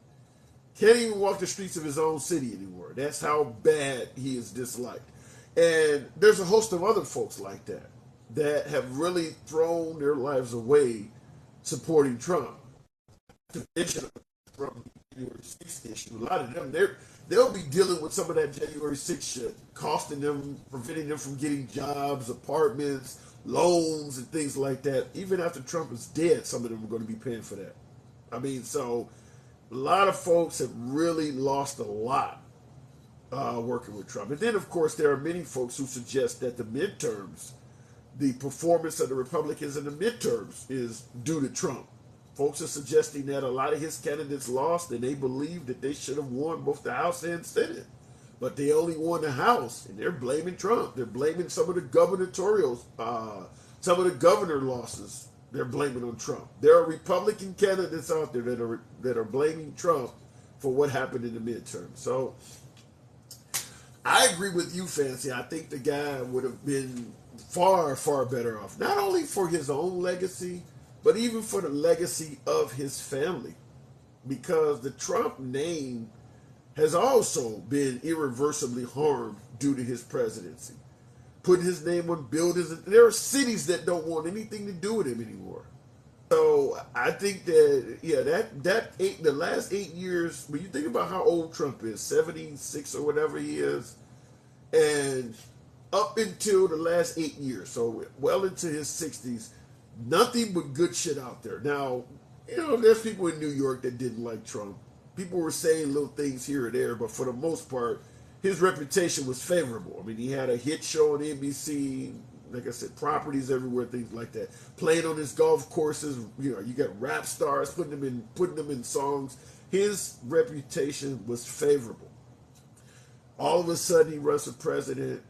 Can't even walk the streets of his own city anymore. That's how bad he is disliked. And there's a host of other folks like that have really thrown their lives away supporting Trump. From January 6th issue. A lot of them, they'll be dealing with some of that January 6th shit, costing them, preventing them from getting jobs, apartments, loans, and things like that. Even after Trump is dead, some of them are going to be paying for that. I mean, so a lot of folks have really lost a lot working with Trump. And then, of course, there are many folks who suggest that the midterms, the performance of the Republicans in the midterms is due to Trump. Folks are suggesting that a lot of his candidates lost and they believe that they should have won both the House and Senate. But they only won the House, and they're blaming Trump. They're blaming some of the gubernatorial, some of the governor losses. They're blaming on Trump. There are Republican candidates out there that are blaming Trump for what happened in the midterm. So I agree with you, Fancy. I think the guy would have been far, far better off, not only for his own legacy, but even for the legacy of his family, because the Trump name has also been irreversibly harmed due to his presidency. Putting his name on buildings, there are cities that don't want anything to do with him anymore. So I think that, yeah, the last 8 years, when you think about how old Trump is, 76 or whatever he is, and up until the last 8 years, so well into his 60s, nothing but good shit out there. Now, there's people in New York that didn't like Trump. People were saying little things here or there, but for the most part, his reputation was favorable. I mean, he had a hit show on NBC, like I said, properties everywhere, things like that. Playing on his golf courses, you got rap stars putting them in songs. His reputation was favorable. All of a sudden, he runs for president.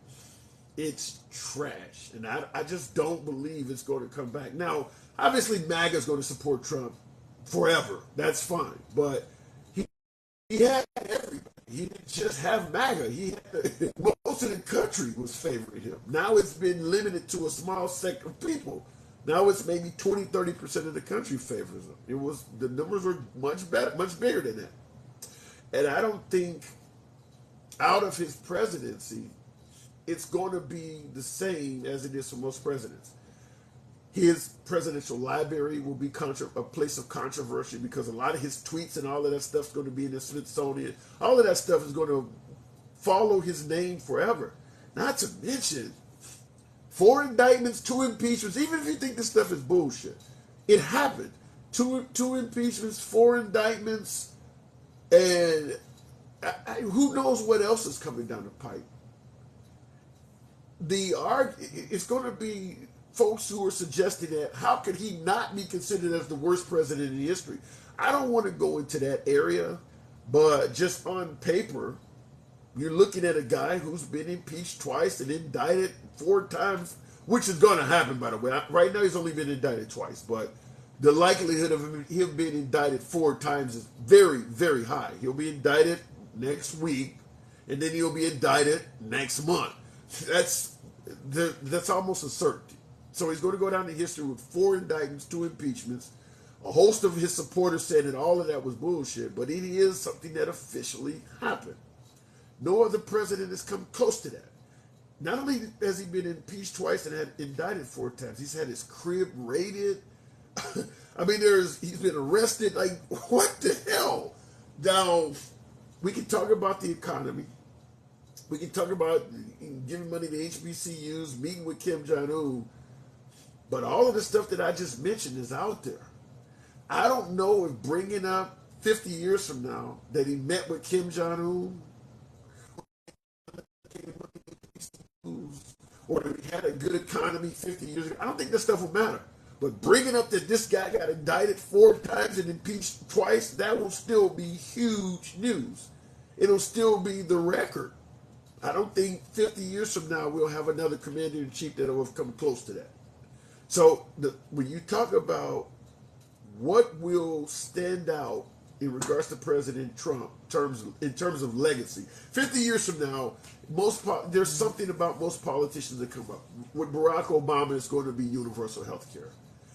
It's trash, and I just don't believe it's going to come back. Now, obviously, MAGA is going to support Trump forever. That's fine, but he had everybody. He didn't just have MAGA. Most of the country was favoring him. Now it's been limited to a small sector of people. Now it's maybe 20-30% of the country favors him. The numbers were much better, much bigger than that. And I don't think out of his presidency, it's going to be the same as it is for most presidents. His presidential library will be a place of controversy because a lot of his tweets and all of that stuff is going to be in the Smithsonian. All of that stuff is going to follow his name forever. Not to mention 4 indictments, 2 impeachments. Even if you think this stuff is bullshit, it happened. Two impeachments, 4 indictments, and who knows what else is coming down the pipe. It's going to be folks who are suggesting that how could he not be considered as the worst president in history? I don't want to go into that area, but just on paper, you're looking at a guy who's been impeached twice and indicted 4 times, which is going to happen, by the way. Right now, he's only been indicted twice, but the likelihood of him being indicted 4 times is very, very high. He'll be indicted next week, and then he'll be indicted next month. That's almost a certainty. So he's going to go down in history with 4 indictments, 2 impeachments. A host of his supporters said that all of that was bullshit, but it is something that officially happened. No other president has come close to that. Not only has he been impeached twice and had indicted 4 times, he's had his crib raided. I mean, he's been arrested. Like, what the hell? Now, we can talk about the economy. We can talk about giving money to HBCUs, meeting with Kim Jong-un. But all of the stuff that I just mentioned is out there. I don't know if bringing up 50 years from now that he met with Kim Jong-un or that he had a good economy 50 years ago, I don't think that stuff will matter. But bringing up that this guy got indicted 4 times and impeached twice, that will still be huge news. It'll still be the record. I don't think 50 years from now we'll have another commander-in-chief that will have come close to that. So when you talk about what will stand out in regards to President Trump in terms of legacy, 50 years from now, there's something about most politicians that come up. With Barack Obama, it's going to be universal health care.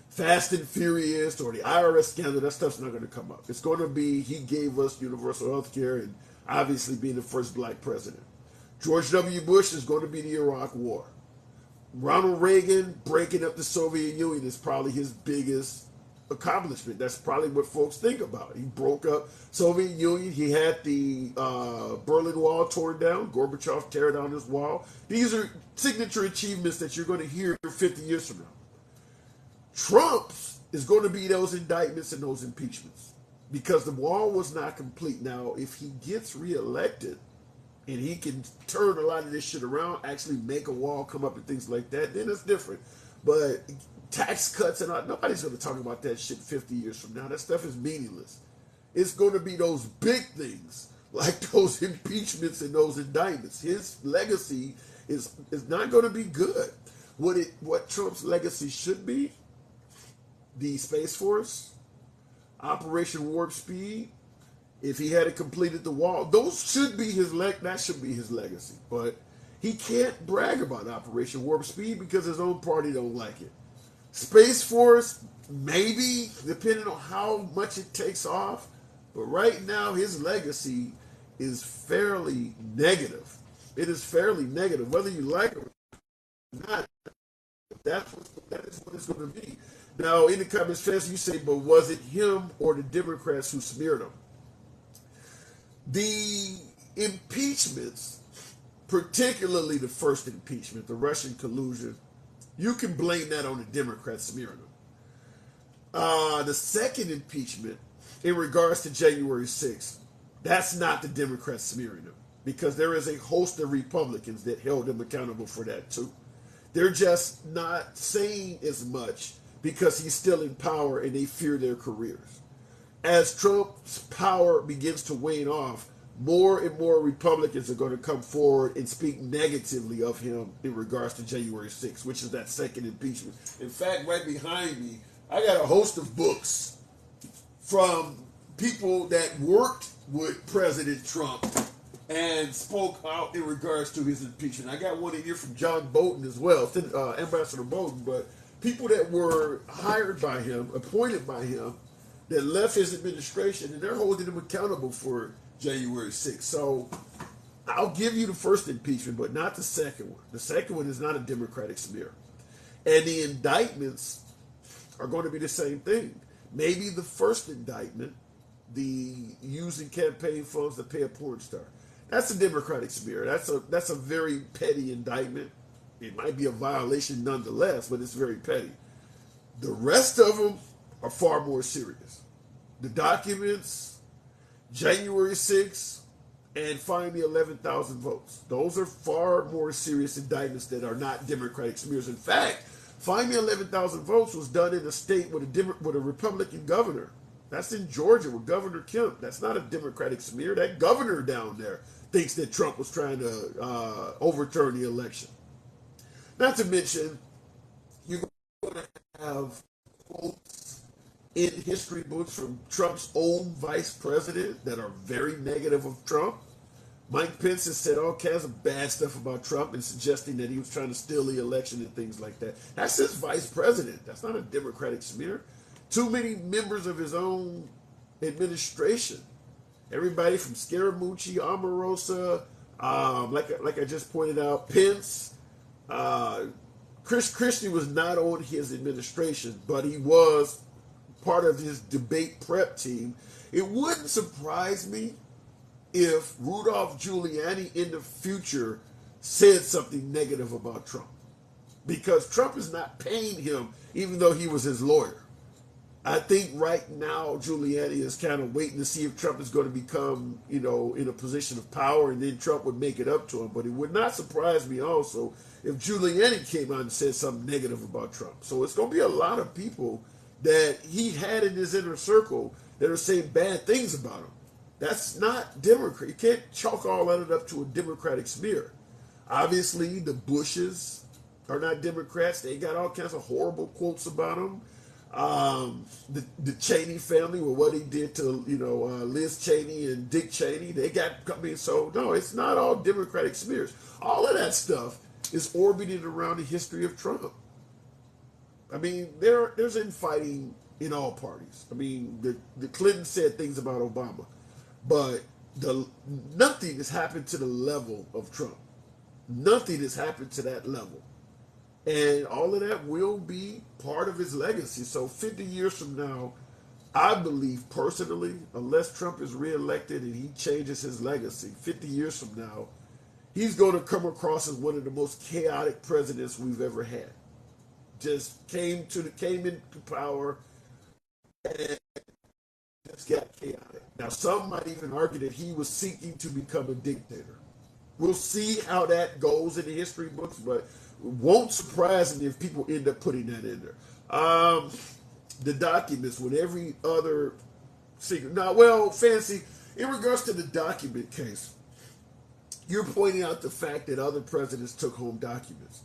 Fast and Furious or the IRS scandal, that stuff's not going to come up. It's going to be he gave us universal health care and obviously being the first black president. George W. Bush is going to be the Iraq War. Ronald Reagan breaking up the Soviet Union is probably his biggest accomplishment. That's probably what folks think about. He broke up Soviet Union. He had the Berlin Wall torn down. Gorbachev tear down his wall. These are signature achievements that you're going to hear 50 years from now. Trump's is going to be those indictments and those impeachments because the wall was not complete. Now, if he gets reelected and he can turn a lot of this shit around, actually make a wall come up and things like that, then it's different. But tax cuts and all, nobody's going to talk about that shit 50 years from now. That stuff is meaningless. It's going to be those big things like those impeachments and those indictments. His legacy is not going to be good. What Trump's legacy should be, the Space Force, Operation Warp Speed, if he had completed the wall, those should be that should be his legacy. But he can't brag about Operation Warp Speed because his own party don't like it. Space Force, maybe, depending on how much it takes off. But right now, his legacy is fairly negative. It is fairly negative, whether you like it or not. That is what it's going to be. Now, in the comments, Fest, you say, but was it him or the Democrats who smeared him? The impeachments, particularly the first impeachment, the Russian collusion, you can blame that on the Democrats smearing him. The second impeachment, in regards to January 6th, that's not the Democrats smearing him because there is a host of Republicans that held him accountable for that too. They're just not saying as much because he's still in power and they fear their careers. As Trump's power begins to wane off, more and more Republicans are going to come forward and speak negatively of him in regards to January 6th, which is that second impeachment. In fact, right behind me, I got a host of books from people that worked with President Trump and spoke out in regards to his impeachment. I got one in here from John Bolton as well, Ambassador Bolton, but people that were hired by him, appointed by him, that left his administration, and they're holding him accountable for January 6th. So I'll give you the first impeachment, but not the second one. The second one is not a Democratic smear. And the indictments are going to be the same thing. Maybe the first indictment, the using campaign funds to pay a porn star, that's a Democratic smear. That's a very petty indictment. It might be a violation nonetheless, but it's very petty. The rest of them are far more serious. The documents, January 6th, and finally 11,000 votes. Those are far more serious indictments that are not Democratic smears. In fact, finally 11,000 votes was done in a state with a Republican governor. That's in Georgia with Governor Kemp. That's not a Democratic smear. That governor down there thinks that Trump was trying to overturn the election. Not to mention, you're going to have quotes in history books from Trump's own vice president that are very negative of Trump. Mike Pence has said all kinds of bad stuff about Trump and suggesting that he was trying to steal the election and things like that. That's his vice president. That's not a Democratic smear. Too many members of his own administration. Everybody from Scaramucci, Omarosa, like I just pointed out, Pence. Chris Christie was not on his administration, but he was part of his debate prep team. It wouldn't surprise me if Rudolph Giuliani in the future said something negative about Trump, because Trump is not paying him, even though he was his lawyer. I think right now Giuliani is kind of waiting to see if Trump is going to become, in a position of power, and then Trump would make it up to him. But it would not surprise me also if Giuliani came out and said something negative about Trump. So it's going to be a lot of people that he had in his inner circle that are saying bad things about him. That's not Democrat. You can't chalk all that up to a Democratic smear. Obviously, the Bushes are not Democrats. They got all kinds of horrible quotes about them. The Cheney family, with what he did to Liz Cheney and Dick Cheney, they got. So no, it's not all Democratic smears. All of that stuff is orbiting around the history of Trump. I mean, there's infighting in all parties. I mean, the Clintons said things about Obama, but nothing has happened to the level of Trump. Nothing has happened to that level. And all of that will be part of his legacy. So 50 years from now, I believe personally, unless Trump is reelected and he changes his legacy, 50 years from now, he's going to come across as one of the most chaotic presidents we've ever had. Just came into power and just got chaotic. Now, some might even argue that he was seeking to become a dictator. We'll see how that goes in the history books, but it won't surprise me if people end up putting that in there. The documents with every other secret. Now, well, Fancy, in regards to the document case, you're pointing out the fact that other presidents took home documents.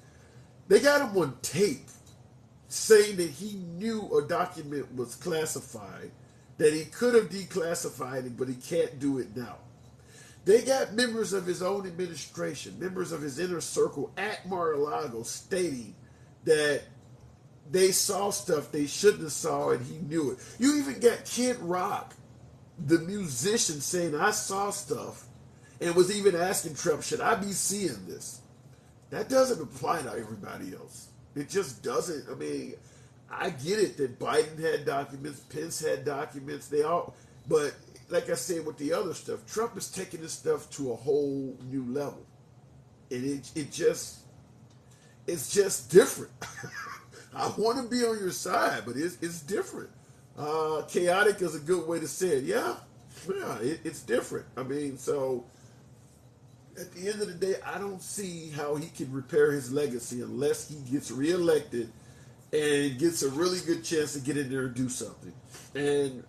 They got him on tape saying that he knew a document was classified, that he could have declassified it, but he can't do it now. They got members of his own administration, members of his inner circle at Mar-a-Lago stating that they saw stuff they shouldn't have saw and he knew it. You even got Kid Rock, the musician, saying, I saw stuff, and was even asking Trump, should I be seeing this? That doesn't apply to everybody else. It just doesn't. I mean, I get it that Biden had documents, Pence had documents, they all, but like I said with the other stuff, Trump is taking this stuff to a whole new level. And it's just different. I want to be on your side, but it's different. Chaotic is a good way to say it. Yeah, it's different. I mean, so at the end of the day, I don't see how he can repair his legacy unless he gets reelected and gets a really good chance to get in there and do something. And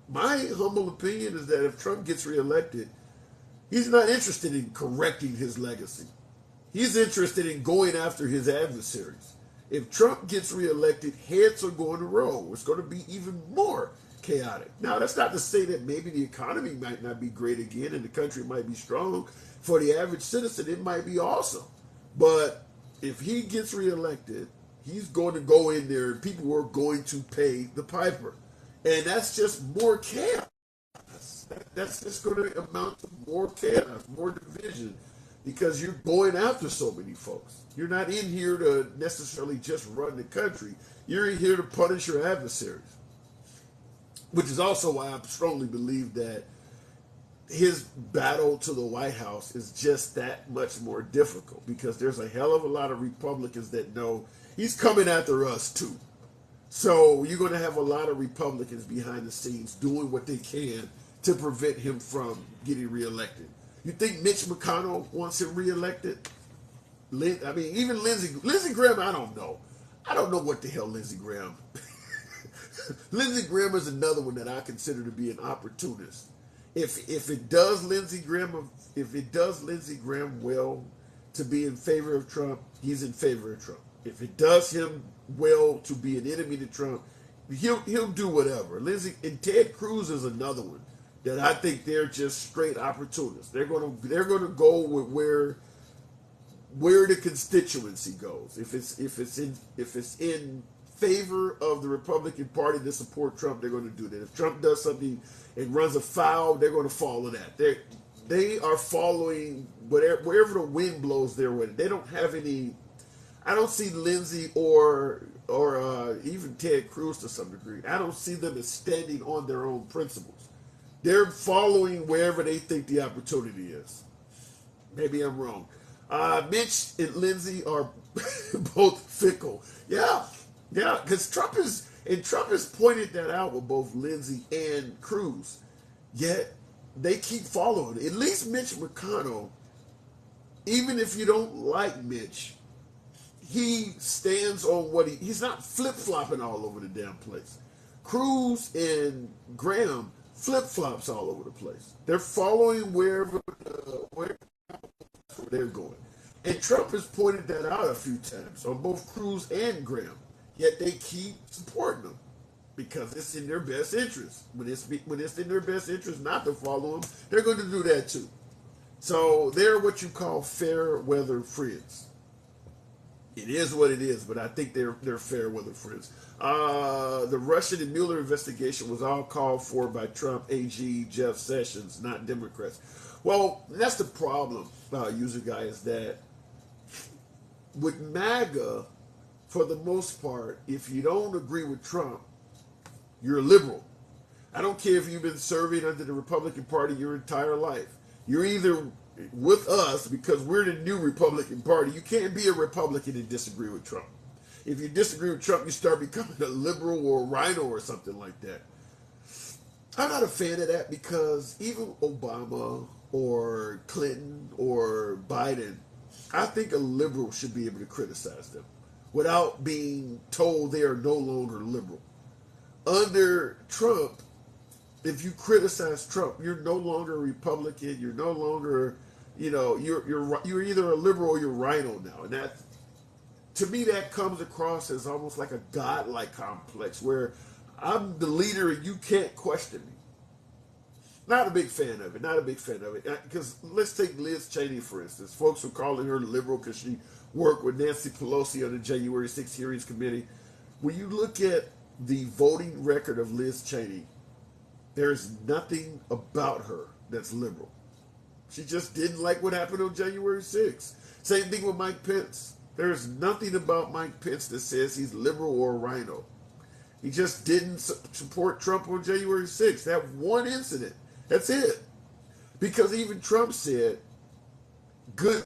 my humble opinion is that if Trump gets reelected, he's not interested in correcting his legacy. He's interested in going after his adversaries. If Trump gets reelected, heads are going to roll. It's going to be even more chaotic. Now, that's not to say that maybe the economy might not be great again and the country might be strong. For the average citizen, it might be awesome. But if he gets reelected, he's going to go in there and people are going to pay the piper. And that's just more chaos. That's just going to amount to more chaos, more division, because you're going after so many folks. You're not in here to necessarily just run the country. You're in here to punish your adversaries. Which is also why I strongly believe that his battle to the White House is just that much more difficult, because there's a hell of a lot of Republicans that know he's coming after us too. So you're going to have a lot of Republicans behind the scenes doing what they can to prevent him from getting reelected. You think Mitch McConnell wants him reelected? I mean, even Lindsey Graham, I don't know. I don't know what the hell Lindsey Graham. Lindsey Graham is another one that I consider to be an opportunist. If it does Lindsey Graham well to be in favor of Trump, he's in favor of Trump. If it does him well to be an enemy to Trump, he'll do whatever. Lindsey and Ted Cruz is another one that I think they're just straight opportunists. They're gonna go with where the constituency goes. If it's in favor of the Republican Party to support Trump, they're going to do that. If Trump does something and runs afoul, they're going to follow that. They are following wherever the wind blows their way. They don't have any. I don't see Lindsey or even Ted Cruz to some degree. I don't see them as standing on their own principles. They're following wherever they think the opportunity is. Maybe I'm wrong. Mitch and Lindsey are both fickle. Yeah, because Trump has pointed that out with both Lindsey and Cruz. Yet they keep following. At least Mitch McConnell, even if you don't like Mitch, he stands on what he's not flip-flopping all over the damn place. Cruz and Graham flip-flops all over the place. They're following where they're going. And Trump has pointed that out a few times on both Cruz and Graham. Yet they keep supporting them because it's in their best interest. When it's in their best interest not to follow them, they're going to do that too. So they're what you call fair weather friends. It is what it is, but I think they're fair weather friends. The Russian and Mueller investigation was all called for by Trump AG Jeff Sessions, not Democrats. Well, that's the problem, user guy, is that with MAGA, for the most part, if you don't agree with Trump, you're a liberal. I don't care if you've been serving under the Republican Party your entire life. You're either with us because we're the new Republican Party. You can't be a Republican and disagree with Trump. If you disagree with Trump, you start becoming a liberal or a rhino or something like that. I'm not a fan of that because even Obama or Clinton or Biden, I think a liberal should be able to criticize them without being told they are no longer liberal. Under Trump, if you criticize Trump, you're no longer a Republican. You're no longer, you're either a liberal or you're rhino now, and that, to me, that comes across as almost like a godlike complex where I'm the leader and you can't question me. Not a big fan of it. Not a big fan of it. Because let's take Liz Cheney, for instance. Folks are calling her liberal because she worked with Nancy Pelosi on the January 6th hearings committee. When you look at the voting record of Liz Cheney, there's nothing about her that's liberal. She just didn't like what happened on January 6th. Same thing with Mike Pence. There's nothing about Mike Pence that says he's liberal or a rhino. He just didn't support Trump on January 6th. That one incident. That's it. Because even Trump said, good.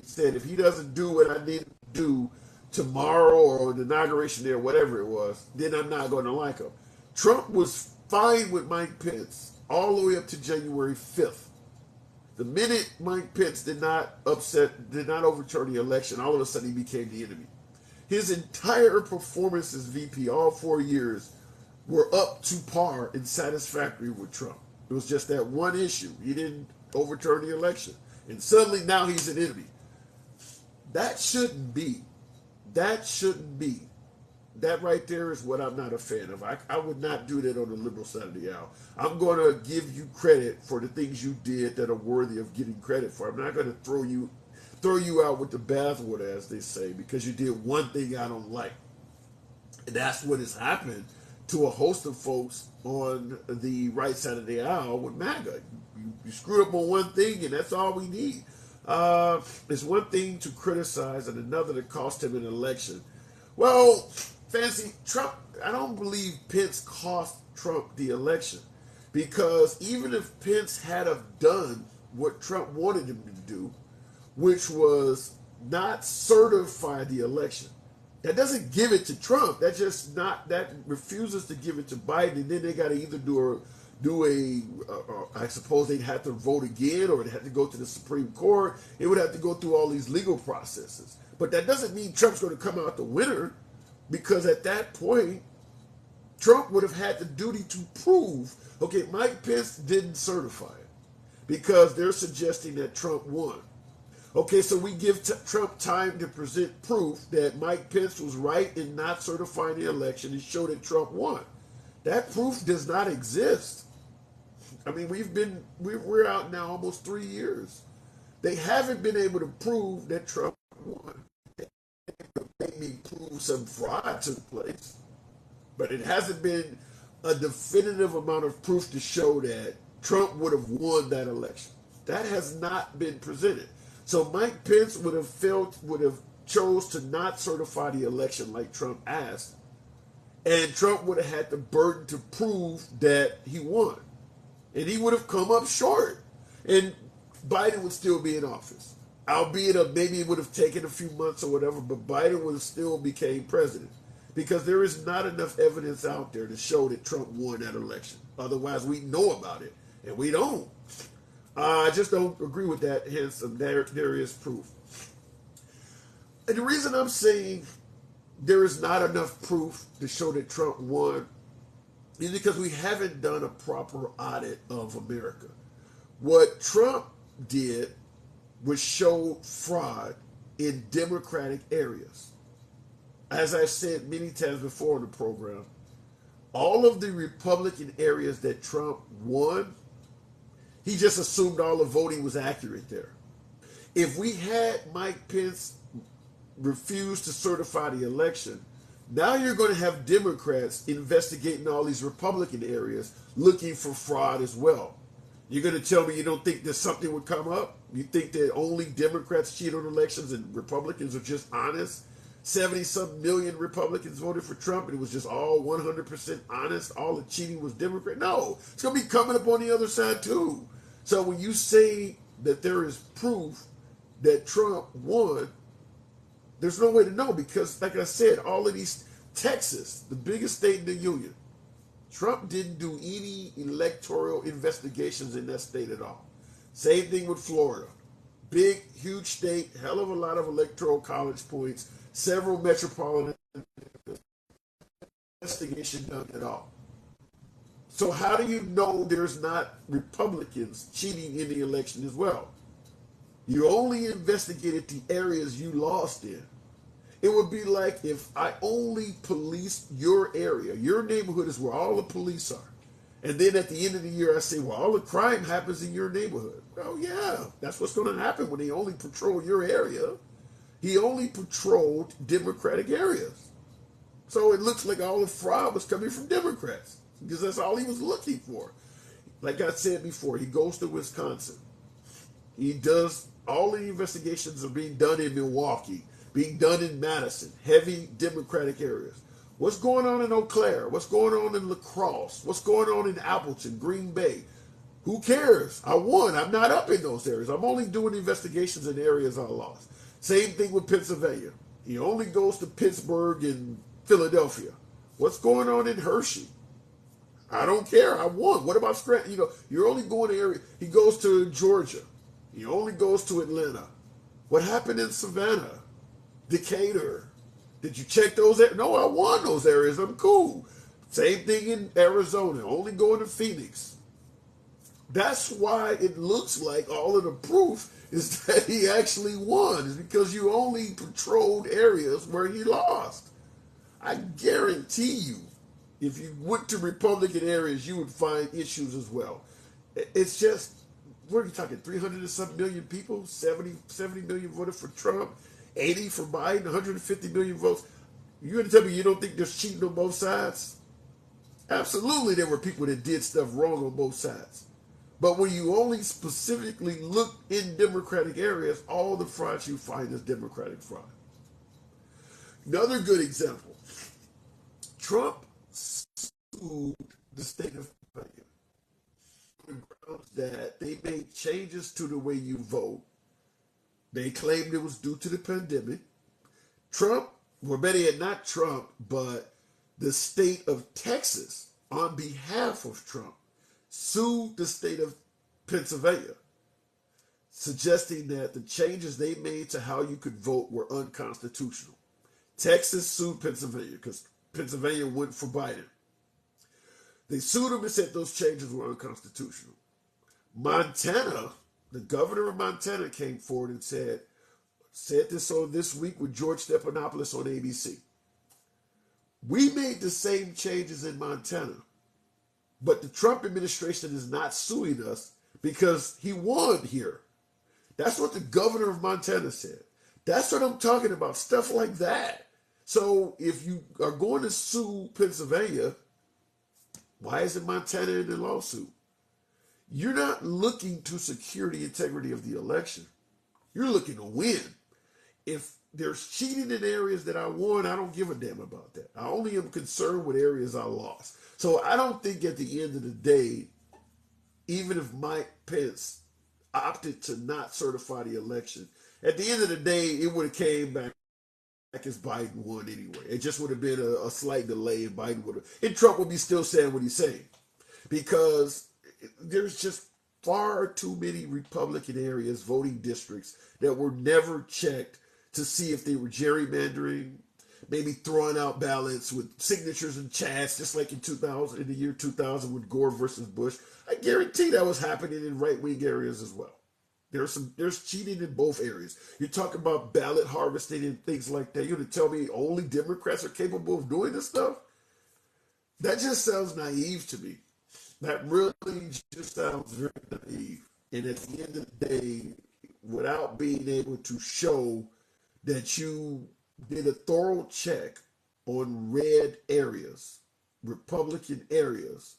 He said, if he doesn't do what I need to do tomorrow or on the inauguration day or whatever it was, then I'm not going to like him. Trump was fine with Mike Pence all the way up to January 5th. The minute Mike Pence did not overturn the election, all of a sudden he became the enemy. His entire performance as VP, all 4 years, were up to par and satisfactory with Trump. It was just that one issue. He didn't overturn the election. And suddenly now he's an enemy. That shouldn't be. That shouldn't be. That right there is what I'm not a fan of. I would not do that on the liberal side of the aisle. I'm going to give you credit for the things you did that are worthy of getting credit for. I'm not going to throw you out with the bathwater, as they say, because you did one thing I don't like. And that's what has happened to a host of folks on the right side of the aisle with MAGA. You screw up on one thing, and that's all we need. It's one thing to criticize and another to cost him an election. Well, Fancy, Trump, I don't believe Pence cost Trump the election, because even if Pence had have done what Trump wanted him to do, which was not certify the election, that doesn't give it to Trump. That refuses to give it to Biden, and then they got to either I suppose they'd have to vote again, or they'd have to go to the Supreme Court. It would have to go through all these legal processes. But that doesn't mean Trump's going to come out the winner, because at that point, Trump would have had the duty to prove, okay, Mike Pence didn't certify it, because they're suggesting that Trump won. Okay, so we give Trump time to present proof that Mike Pence was right in not certifying the election and show that Trump won. That proof does not exist. I mean, we're out now almost 3 years. They haven't been able to prove that Trump won. They may prove some fraud took place, but it hasn't been a definitive amount of proof to show that Trump would have won that election. That has not been presented. So Mike Pence would have chose to not certify the election like Trump asked, and Trump would have had the burden to prove that he won. And he would have come up short. And Biden would still be in office. Albeit maybe it would have taken a few months or whatever, but Biden would have still became president. Because there is not enough evidence out there to show that Trump won that election. Otherwise, we know about it. And we don't. I just don't agree with that. Hence, there is proof. And the reason I'm saying there is not enough proof to show that Trump won is because we haven't done a proper audit of America. What Trump did was show fraud in Democratic areas. As I've said many times before in the program, all of the Republican areas that Trump won, he just assumed all the voting was accurate there. If we had Mike Pence refuse to certify the election, now you're going to have Democrats investigating all these Republican areas looking for fraud as well. You're going to tell me you don't think that something would come up? You think that only Democrats cheat on elections and Republicans are just honest? 70-some million Republicans voted for Trump and it was just all 100% honest. All the cheating was Democrat. No, it's going to be coming up on the other side too. So when you say that there is proof that Trump won, there's no way to know because, like I said, all of these, Texas, the biggest state in the union, Trump didn't do any electoral investigations in that state at all. Same thing with Florida. Big, huge state, hell of a lot of electoral college points, several metropolitan investigation done at all. So how do you know there's not Republicans cheating in the election as well? You only investigated the areas you lost in. It would be like if I only policed your area. Your neighborhood is where all the police are. And then at the end of the year, I say, well, all the crime happens in your neighborhood. Oh, yeah, that's what's going to happen when they only patrol your area. He only patrolled Democratic areas. So it looks like all the fraud was coming from Democrats because that's all he was looking for. Like I said before, he goes to Wisconsin. He does, all the investigations are being done in Milwaukee, being done in Madison, heavy Democratic areas. What's going on in Eau Claire? What's going on in La Crosse? What's going on in Appleton, Green Bay? Who cares? I won. I'm not up in those areas. I'm only doing investigations in areas I lost. Same thing with Pennsylvania. He only goes to Pittsburgh and Philadelphia. What's going on in Hershey? I don't care. I won. What about Scranton? You know, you're only going to area. He goes to Georgia. He only goes to Atlanta. What happened in Savannah? Decatur? Did you check those? No, I won those areas. I'm cool. Same thing in Arizona. Only going to Phoenix. That's why it looks like all of the proof is that he actually won. Is because you only patrolled areas where he lost. I guarantee you, if you went to Republican areas, you would find issues as well. It's just, what are you talking, 300 and some million people? 70 million voted for Trump, 80 for Biden, 150 million votes. You're going to tell me you don't think there's cheating on both sides? Absolutely, there were people that did stuff wrong on both sides. But when you only specifically look in Democratic areas, all the fraud you find is Democratic fraud. Another good example, Trump sued the state of Pennsylvania on the grounds that they made changes to the way you vote. They claimed it was due to the pandemic. Trump, or better yet, not Trump, but the state of Texas, on behalf of Trump, sued the state of Pennsylvania, suggesting that the changes they made to how you could vote were unconstitutional. Texas sued Pennsylvania because Pennsylvania went for Biden. They sued him and said those changes were unconstitutional. Montana, the governor of Montana came forward and said this on This Week with George Stephanopoulos on ABC. We made the same changes in Montana, but the Trump administration is not suing us because he won here. That's what the governor of Montana said. That's what I'm talking about, stuff like that. So if you are going to sue Pennsylvania, why isn't Montana in the lawsuit? You're not looking to secure the integrity of the election. You're looking to win. If there's cheating in areas that I won, I don't give a damn about that. I only am concerned with areas I lost. So I don't think at the end of the day, even if Mike Pence opted to not certify the election, at the end of the day, it would have came back as Biden won anyway. It just would have been a slight delay, and Biden would have, and Trump would be still saying what he's saying, because there's just far too many Republican areas, voting districts, that were never checked to see if they were gerrymandering, maybe throwing out ballots with signatures and chats, just like in the year 2000 with Gore versus Bush. I guarantee that was happening in right-wing areas as well. There's cheating in both areas. You're talking about ballot harvesting and things like that. You're going to tell me only Democrats are capable of doing this stuff? That just sounds naive to me. That really just sounds very naive. And at the end of the day, without being able to show that you did a thorough check on red areas, Republican areas,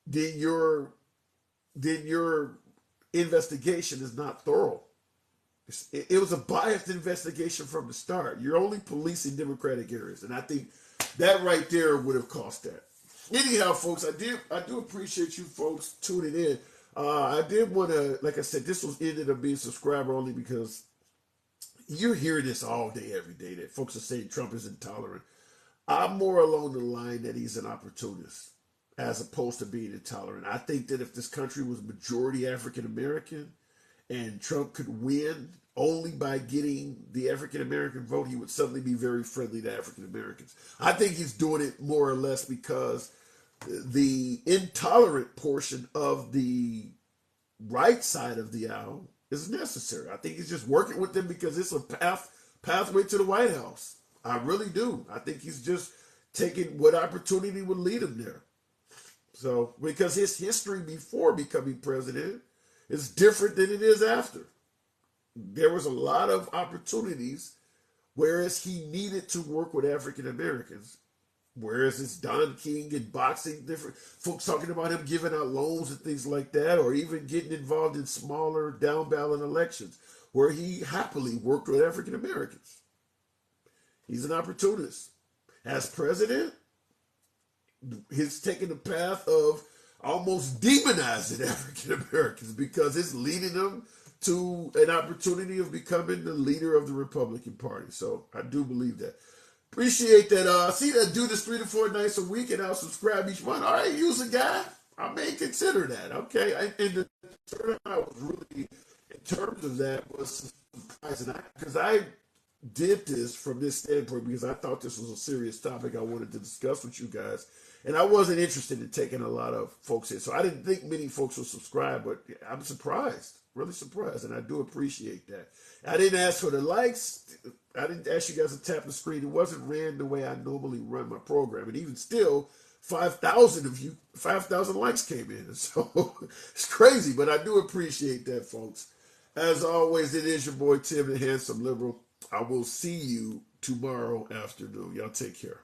then your investigation is not thorough. It was a biased investigation from the start. You're only policing Democratic areas, and I think that right there would have cost that. Anyhow, folks, I do appreciate you folks tuning in. I did want to, like I said, this was ended up being subscriber only because you're hearing this all day, every day, that folks are saying Trump is intolerant. I'm more along the line that he's an opportunist as opposed to being intolerant. I think that if this country was majority African American and Trump could win only by getting the African American vote, he would suddenly be very friendly to African Americans. I think he's doing it more or less because the intolerant portion of the right side of the aisle is necessary. I think he's just working with them because it's a pathway to the White House. I really do. I think he's just taking what opportunity would lead him there. So, because his history before becoming president is different than it is after. There was a lot of opportunities, whereas he needed to work with African Americans. Whereas it's Don King and boxing, different folks talking about him giving out loans and things like that, or even getting involved in smaller down ballot elections, where he happily worked with African Americans. He's an opportunist. As president, he's taken the path of almost demonizing African Americans because it's leading them to an opportunity of becoming the leader of the Republican Party. So I do believe that. Appreciate that. See that do this 3 to 4 nights a week and I'll subscribe each month. All right, use a guy. I may consider that. Okay. And the turnout was really, in terms of that, was surprising. Because I did this from this standpoint because I thought this was a serious topic I wanted to discuss with you guys. And I wasn't interested in taking a lot of folks in. So I didn't think many folks would subscribe, but I'm surprised. Really surprised. And I do appreciate that. I didn't ask for the likes. I didn't ask you guys to tap the screen. It wasn't ran the way I normally run my program. And even still, 5,000 likes came in. So it's crazy, but I do appreciate that, folks. As always, it is your boy Tim, the Handsome Liberal. I will see you tomorrow afternoon. Y'all take care.